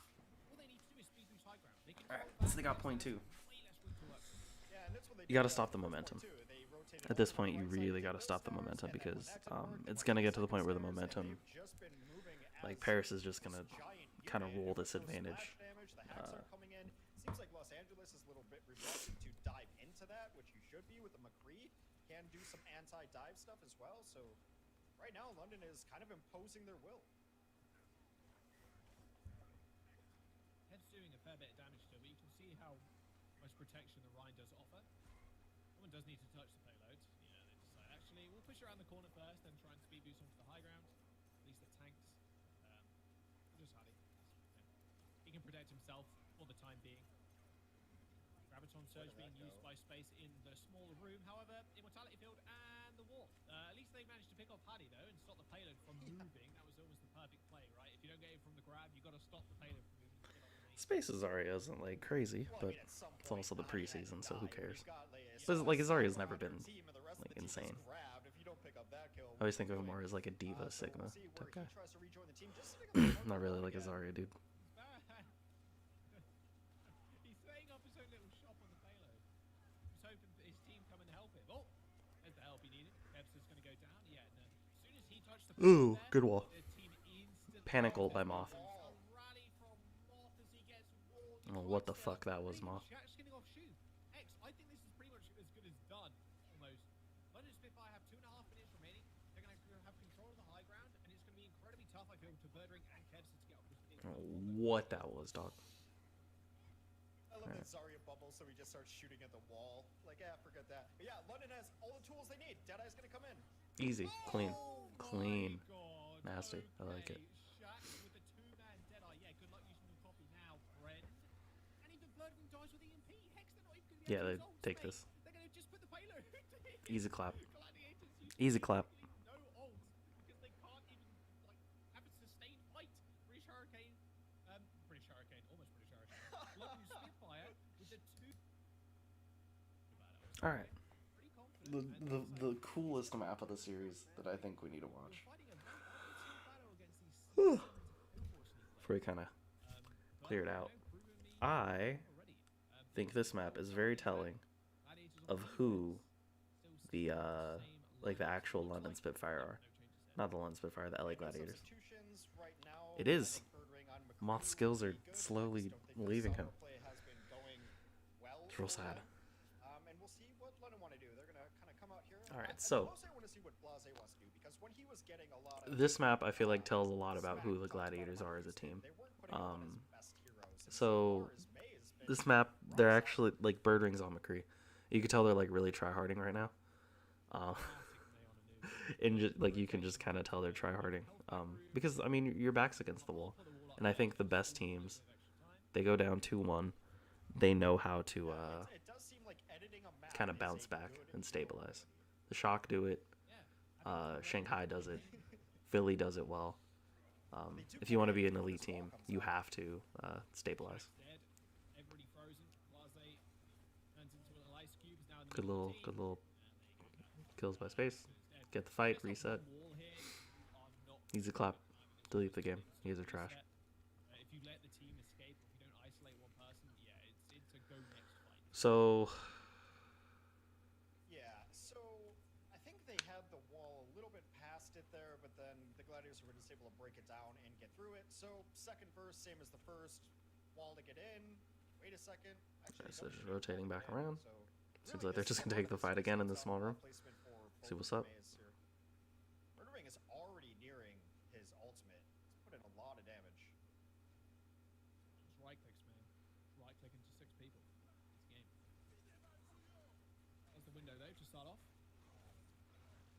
all they need to do is speed boost high ground. They can Alright, control so they got point 2. way less room to work. Yeah, and that's what they You gotta did, stop the for momentum. point two. They rotated At this over point, the you right side really to gotta those stop the stairs, momentum and then because when that didn't work, it's they gonna went get to the point where the second stairs, and momentum, they've just been moving like, as Paris is just this gonna giant kind of unit roll with this those advantage. splash damage, the hacks are coming in. Seems like Los Angeles is a little bit reluctant to dive into that, which you should be with the McCree. Can do some anti-dive stuff as well, so right now London is kind of imposing their will. Head's doing a fair bit of damage still, but you can see how much protection the Rhine does offer. Someone does need to touch the payload. Yeah, they decide, actually, we'll push around the corner first, then try and speed boost onto the high ground. At least the tanks. Just Hardy. He can protect himself for the time being. Graviton Surge being used by Space in the smaller room. However, Immortality Field and the Warp. At least they managed to pick off Hardy, though, and stop the payload from moving. That was almost the perfect play, right? If you don't get it from the grab, you've got to stop the payload from moving. To get off the main. Space's Zarya isn't, like, crazy, Well, I but mean, at some it's point, also the Hardy had preseason, to so who die. cares? You've got, But, like, Zarya's Sigma never on your been, team, and the rest of like, the team is insane. grabbed. If you don't pick up that kill, I always think of him what more are as, like, a you Diva doing? Sigma So we'll see type where guy. he tries to rejoin the team. Just sitting on the front Not really row like a again. Zarya dude. He's setting up his own little shop on the payload. He's hoping that his team come and help him. Oh, there's the help he needed. Kevster's going to go down. Yeah, no. As soon as he touched the Ooh, there, good wall. the team instantly Panic ult by Moth. A rally from Moth as he gets walled Oh, what the twice there. fuck that was, Pretty Moth. much just getting off shoe. X, I think this is pretty much as good as done, almost. London Spitfire have 2.5 minutes remaining. They're going to have control What that was, dog. I love that Zarya bubble, so he just starts shooting at the wall. Like, yeah, forget that. But yeah, London has all the tools they need. Deadeye's gonna come in. Easy, clean, Oh clean, my God, nasty. I like it. okay. Shaq with the two-man Deadeye. Yeah, good luck using your copy now, friend. And even Birdwing dies with EMP. Hex, they're not even gonna be Yeah, able to they use ults, take mate. this. They're gonna just put the payload. Easy clap. Gladiators use Easy clap. basically no ults because they can't even like have a sustained fight. British Hurricane, almost British Hurricane. London Spitfire with the two. All right. Pretty confident. The coolest map of the series that I think we need to watch. Fighting a very uphill battle against these Before we kind of clear it out, I think this map is very telling of who the like the actual London Spitfire are. Not the London Spitfire, the LA Gladiators. It is. Moth's skills are slowly leaving him. It's real sad. And we'll see what London want to do. They're gonna kind of come out here. All right, I so mostly want to see what Blase wants to do because when he was getting a lot of this map I feel like tells a lot about who the Gladiators are as a team. they weren't putting on his best heroes. And So far as May has been this map, they're actually like Birdwing's on McCree. You can tell they're like really tryharding right now. And just, like you can just kind of tell they're tryharding. Because I mean your back's against the wall, and I think the best teams, they go down 2-1. They know how to it does seem like editing a map kind of is bounce a back good and tool. stabilize. The Shock do it. Shanghai does it. Philly does it well. If you want to be an elite team, you have to stabilize. dead. Everybody frozen. Blase turns into an ice cube. Is now in the Good middle little, of the good team. little kills by space. Get the fight, reset. Wall here. You are not Easy clap. Delete the game. You guys are trash. If you let the team escape, if you don't isolate one person, yeah, it's a go next fight. So Yeah, so I think they had the wall a little bit past it there, but then the Gladiators were just able to break it down and get through it. So second verse, same as the first. Wall to get in. Wait a second. Actually, so no, just they rotating won't back get in, around. so Seems really like they're good just gonna support take the of fight again in the series small on room. placement for See both what's up. Maze here. Murdering is already nearing his ultimate. He's put in a lot of damage. Just right clicks, man. Just right click into 6 people. It's game. There's the window though to start off.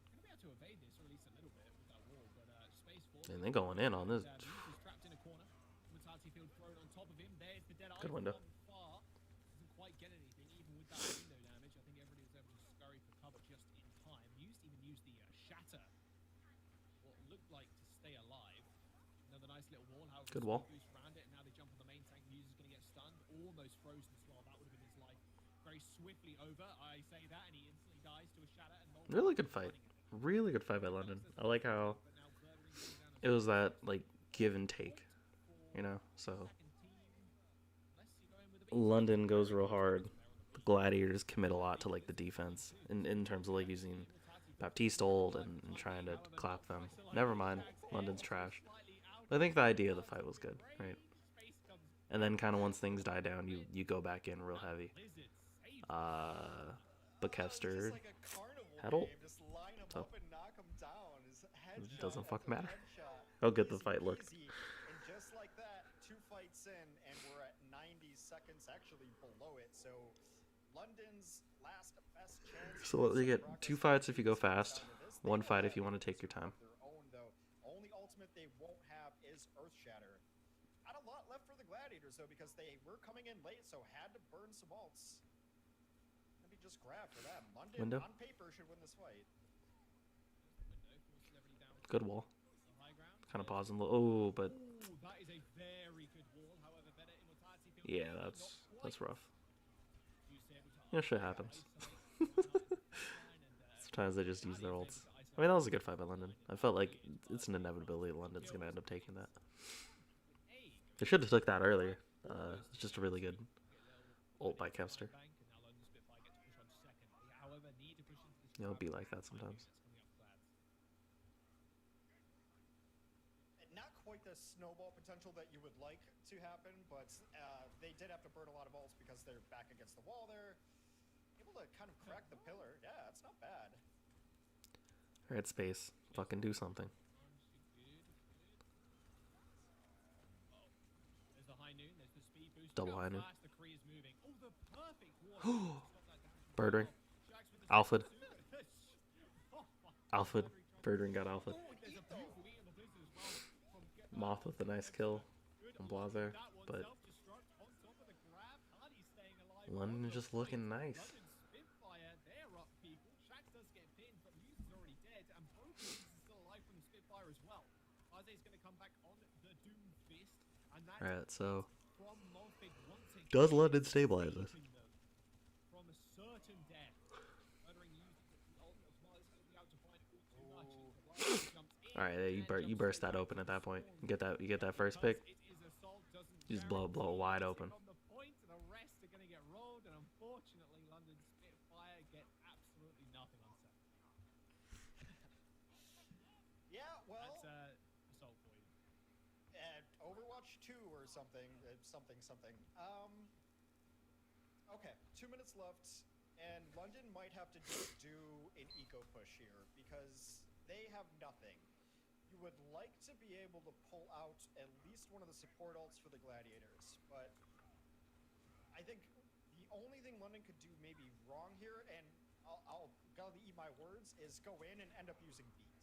Gonna be able to evade this, or at least a little bit with that wall, but space for And they're going in on this. He's trapped in a corner. Mutatsi field thrown on top of him. There's the dead eye. Good window. Far. Doesn't quite get anything, even with that window damage. I think everybody was able to scurry for cover just in time. Even used the shatter. What looked like to stay alive. Another nice little wall. However, Good wall. Goose around it, and now they jump on the main tank. Muse is going to get stunned. Almost frozen as well. That would have been his life very swiftly over. I say that, and he instantly dies to a shatter. And Really good fight. Really good fight by London. I like how it was that like give and take, you know. So London goes real hard. The Gladiators commit a lot to like the defense in terms of like using Baptiste ult and trying to clap them. Never mind, London's trash. I think the idea of the fight was good, right? And then kind of once things die down, you go back in real heavy. But Kevster It's like a carnival had ult. game. Just line him So up and knock him down. His headshot doesn't after fucking matter headshot. how good the Easy fight looked. peasy. And just like that, 2 fights in, and we're at 90 seconds, actually below it. So London's last best chance. So you get 2 fights if you go fast, Down to this. They 1 don't fight have if you want to take your time. their own, though. Only ultimate they won't have is Earthshatter. Not a lot left for the Gladiators, though, because they were coming in late, so had to burn some ults. Maybe just grab for that. London, Window. on paper, should win this fight. Good wall. Kind of pausing. Oh, but Ooh, that is a very good wall. However, better Immortality field yeah, not that's quite rough. used to able to Yeah, shit happens. Sometimes they just use their ults. I mean, that was a good fight by London. I felt like it's an inevitability London's gonna end up taking that. They should have took that earlier. It's just a really good ult by Kevster. You know, it'll be like that sometimes. Not quite the snowball potential that you would like to happen, but they did have to burn a lot of ults because they're back against the wall there. Able to kind of crack the pillar. Yeah, it's not bad. Red space. Fucking do something. Double Look high how noon. fast the Kree is moving. Oh, the perfect warning to stop that damage. Bird ring. Shax with the Alpha'd. Oh my Alpha'd. God, he tried Bird ring got alpha. Oh, there's a beautiful beat on the Blizzard as well. Moth with a nice kill Good on luck with Blazer, that one. but Self-destruct on top of the grab. Hardy staying alive. London on is the just looking point. nice. London Spitfire, they're up, people. Shax does get pinned, but Muse is already dead, and both Muse is still alive from the Spitfire as well. Isaiah's going to come back on the Doom Fist, and that's Alright, so from Malphite once again. does London stabilize this? Saving them from a certain death. Murdering used the ultimate as well. It's going to be out to find it too much. Blaster jumps in Alright, yeah, you and burst jumps that straight open back at that to point. spawn. You get that first Because pick. it is assault, doesn't You just blow it guarantee wide hitting open. on the point, and the rest are going to get rolled, and unfortunately, London Spitfire get absolutely nothing on set. Yeah, well, That's assault for you. Overwatch 2 or something, something. Okay, 2 minutes left, and London might have to just do an eco push here because they have nothing. You would like to be able to pull out at least one of the support ults for the Gladiators, but I think the only thing London could do maybe wrong here, and I'll gotta eat my words, is go in and end up using beat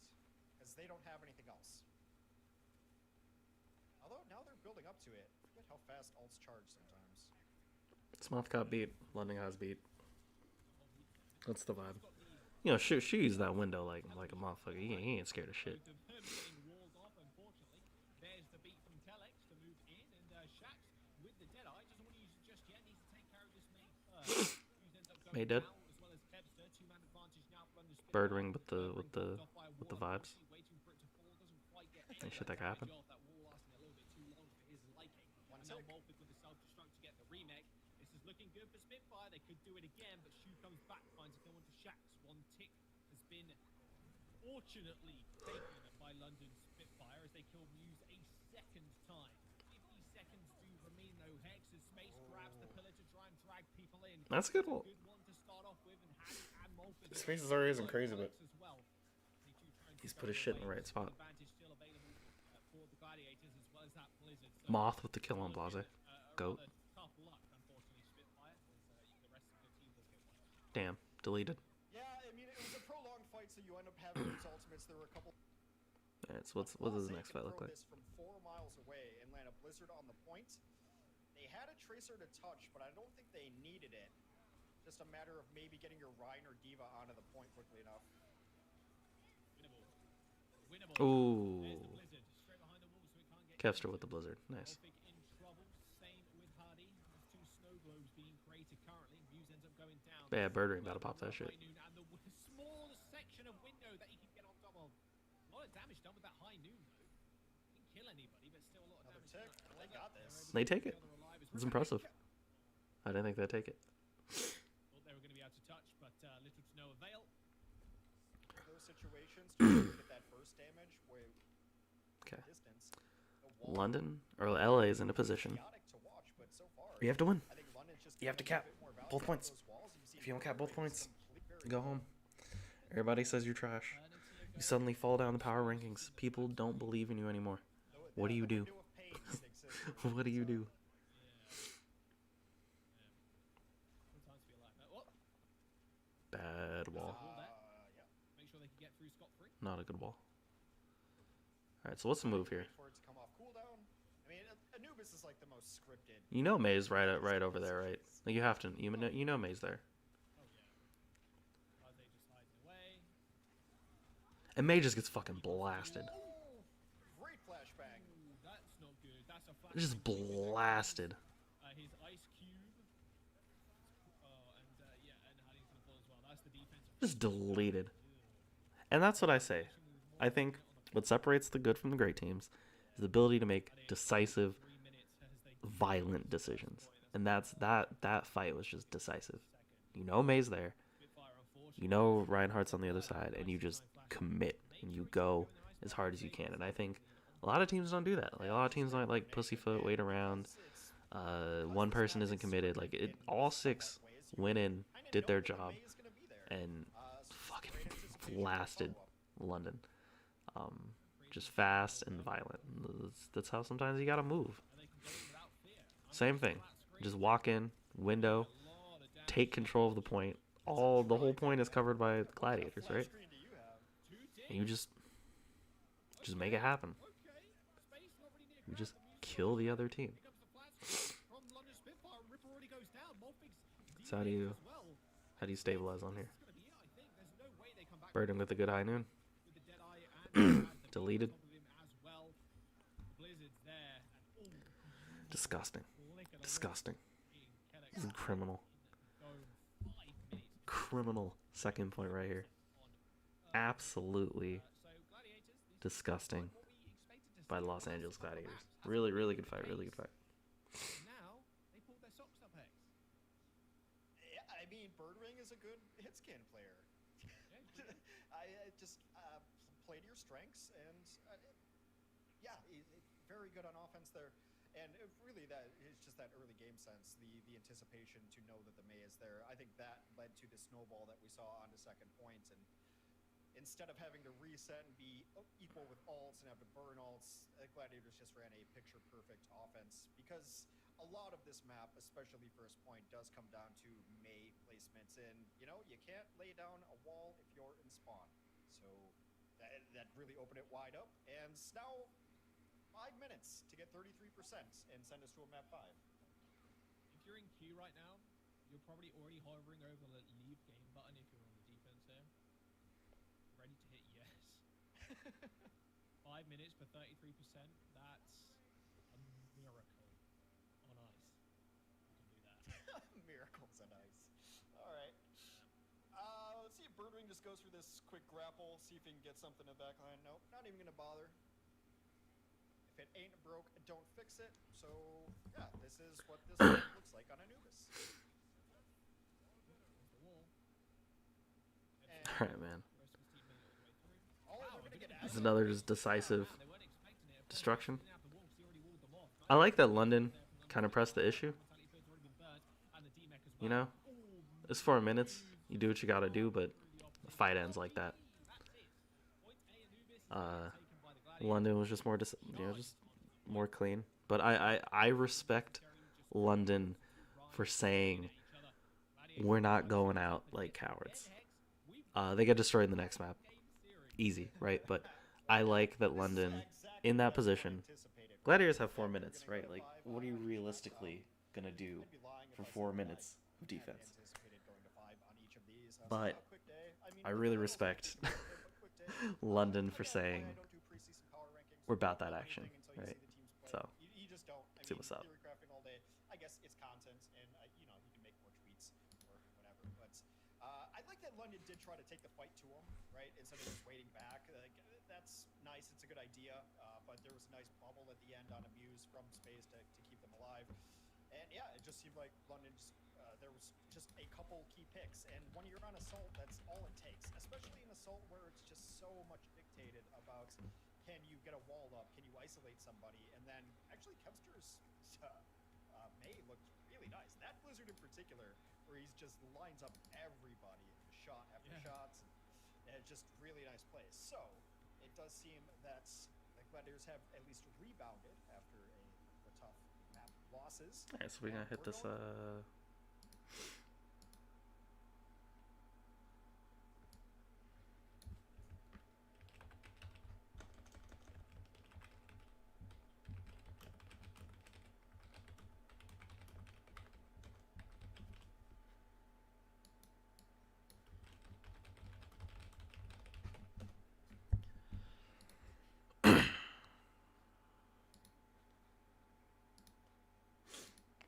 because they don't have anything else. Although now they're building up to it. Forget how fast ults charge sometimes. Smoth got beat. London has beat. That's the vibe. You know, she's that window like a motherfucker. He ain't scared of shit. Both of them getting walled off, unfortunately. There's the beat from Telex to move in, and Shax with the Deadeye doesn't want to use it just yet. Needs to take care of this main first. Muse ends up going May dead. down, as well as Kevster. 2-man advantage now for London Bird Spitfire. ring with the Bumped off by a with the wall, vibes. unfortunately, waiting for it to fall, doesn't quite get Hey, any shit, of that could happen. damage off. That wall lasting a little bit too long for his liking. One And now tick. Malphite with the self-destruct to get the remake. This is looking good for Spitfire. They could do it again, but Shu comes back, finds a kill onto Shax. One tick has been fortunately taken by London Spitfire as they kill Muse a second time. 50 seconds do remain though. Hex as Space grabs the pillar to try and drag people in. That's a good one. Good one to start off with, and Hattie and Malphite. Space is already isn't crazy, but as well. They do try and he's keep put his out shit in the way. right spot. Advantage still available for the Gladiators as well as that Blizzard. So Moth with the kill on Blazer. Goat. rather tough luck, unfortunately, Spitfire, as the rest of the team does get wiped. Damn, deleted. Yeah, I mean, it was a prolonged fight, so you end up having these ultimates. There were a couple. Alright, so what does the next fight look like? This from 4 miles away and land a Blizzard on the point. They had a Tracer to touch, but I don't think they needed it. Just a matter of maybe getting your Rhine or Diva onto the point quickly enough. Winnable. Ooh, There's the Blizzard, straight behind the wall, so it can't get Kevster with the blizzard. Nice. Malphite in trouble. Same with Hardy. There's 2 snow globes being created currently. Muse ends up going down. Yeah, Bird ring about to pop that shit. High noon, and the small section of window that he can get on top of. A lot of damage done with that high noon, though. Didn't kill anybody, but still a lot of Another damage. tick. done. They got this. They take it. The other alive is It's Rubik. impressive. I didn't think they'd take it. Thought they were going to be able to touch, but little to no avail. Those situations, just look at that burst damage where Okay. distance. The wall London or LA is in a position. chaotic to watch, but so far, You have to win. I think London's just You have to getting a cap bit more value both out of points. those walls, and you see If you don't Bird cap both Ring is points, very go home. Everybody says you're trash. You suddenly fall down the power rankings. People don't believe in you anymore. What do you do? window of pain kicks in. What do you do? Sometimes feel like that. Oh, Bad wall. Yeah. make sure they can get through scot-free. Not a good wall. Alright, so what's the move here? Wait for it to come off cooldown. I mean, Anubis is like the most scripted. You know May's right over there, right? Like you have to. You know May's there. Oh, yeah. Isaiah just hides away. And May just gets fucking blasted. Great flashbang. Ooh, that's not good. That's a flash. Just blasted. His ice cube. And Hardy's gonna fall as well. That's the defense. Just deleted. And that's what I say. I think what separates the good from the great teams is the ability to make decisive, 3 minutes as they violent decisions. And that fight was just decisive. You know May's there. Spitfire, unfortunately. You know Reinhardt's on the other side, and you just commit and you go as hard as you can. And I think a lot of teams don't do that. Like a lot of teams might like pussyfoot, wait around. One person isn't committed. Like all 6 went in, did their job, and fucking blasted London. Just fast and violent. That's how sometimes you gotta move. And they can go in without fear. Same thing. Just walk in, window, take control of the point. The whole point is covered by gladiators, right? And you just make it happen. You just kill the other team. So how do you stabilize on here? Burden with a good high noon. Deleted. Disgusting. Disgusting. This is criminal. Criminal second point right here. Absolutely disgusting by the Los Angeles Gladiators. Really, really good fight. Really good fight. Yeah, I mean, Birdwing is a good hit scan player. I just play to your strengths, and yeah, very good on offense there. And really, that is just that early game sense, the anticipation to know that the May is there. I think that led to the snowball that we saw on the second point. And instead of having to reset and be equal with alts and have to burn alts, Gladiators just ran a picture-perfect offense. Because a lot of this map, especially first point, does come down to May placements. And, you know, you can't lay down a wall if you're in spawn. So that really opened it wide up. And now 5 minutes to get 33% and send us to a map 5. If you're in queue right now, you're probably already hovering over the leave game button if you're on the defense here. Ready to hit yes. 5 minutes for 33%, that's a miracle on ice. You can do that. Miracles on ice. Alright. Let's see if Birdwing just goes for this quick grapple, see if he can get something in the backline. Nope, not even going to bother. If it ain't broke, don't fix it. So, yeah, this is what this looks like on Anubis. Alright, man. This is another just decisive destruction. I like that London kind of pressed the issue. You know? It's 4 minutes. You do what you gotta do, but the fight ends like that. London was just more, just more clean. But I respect London for saying we're not going out like cowards. They get destroyed in the next map. Easy, right? But I like that London, in that position, Gladiators have 4 minutes, right? Like, what are you realistically gonna do for 4 minutes of defense? But I really respect London for saying we're about that action, right? So, see what's up. I guess it's content, and you know, you can make more tweets or whatever. But I like that London did try to take the fight to him, right? Instead of just waiting back. Like, that's nice. It's a good idea. But there was a nice bubble at the end on Amuse from space to keep them alive. And yeah, it just seemed like London just, there was just a couple key picks. And when you're on Assault, that's all it takes. Especially in Assault where it's just so much dictated about, can you get a wall up? Can you isolate somebody? And then actually Kevster's May looked really nice. That Blizzard in particular, where he's just lines up everybody, shot after shots. And it's just really nice plays. So it does seem that the Gladiators have at least rebounded after a tough map losses. Alright, so we're gonna hit this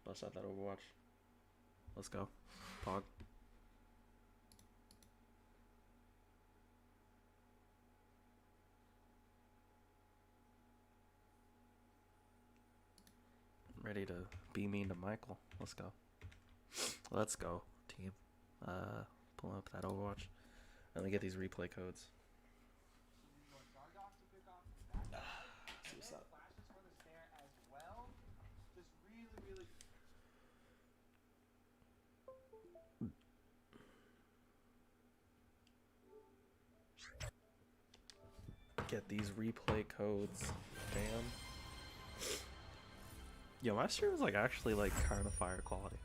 bust out that Overwatch. Let's go. Pog. Ready to be mean to Michael. Let's go. Let's go, team. Pull up that Overwatch. Let me get these replay codes. See what's up. Get these replay codes, fam. Yo, my stream is like actually like kind of fire quality.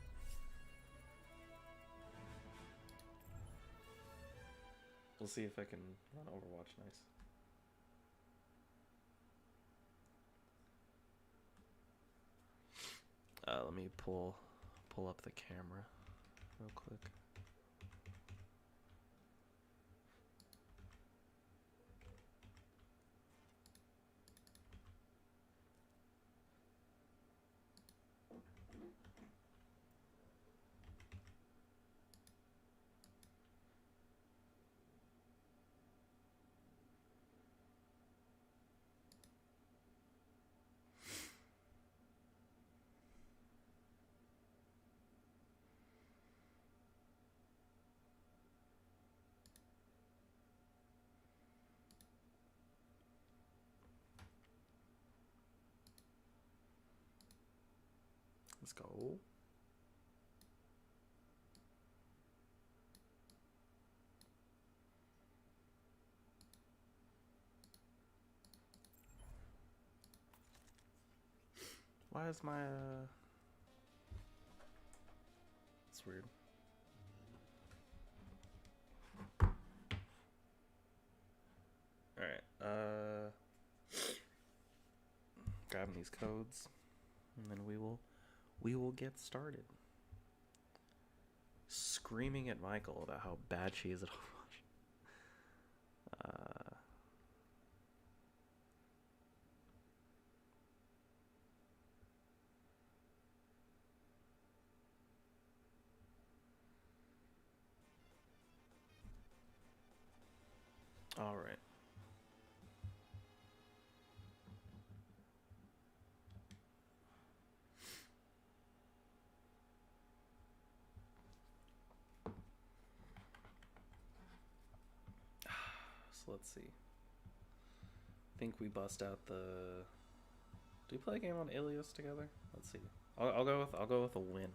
We'll see if I can run Overwatch nice. Let me pull up the camera real quick. Let's go. Why is my it's weird. Alright, grabbing these codes and then we will get started. Screaming at Michael about how bad she is at Overwatch. All right. So let's see. I think we bust out the. Do we play a game on Alias together? Let's see. I'll go with a win.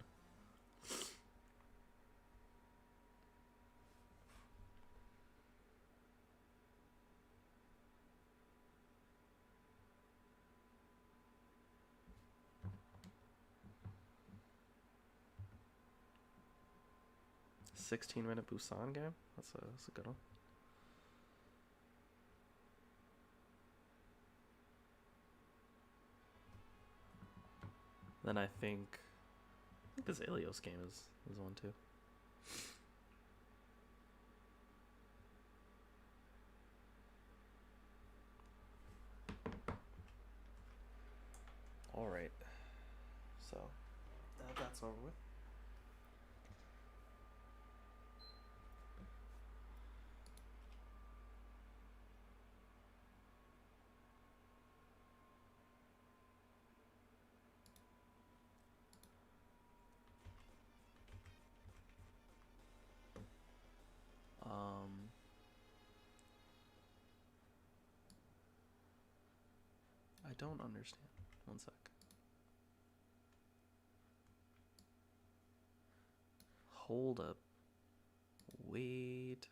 $16-minute Busan game. That's a good one. Then I think this Ilios game is one too. All right. So that's over with. I don't understand. One sec. Hold up. Wait.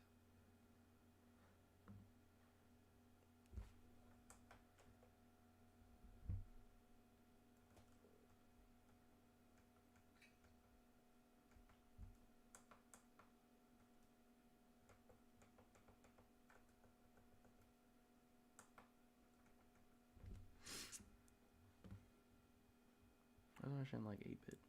I don't understand like 8-bit.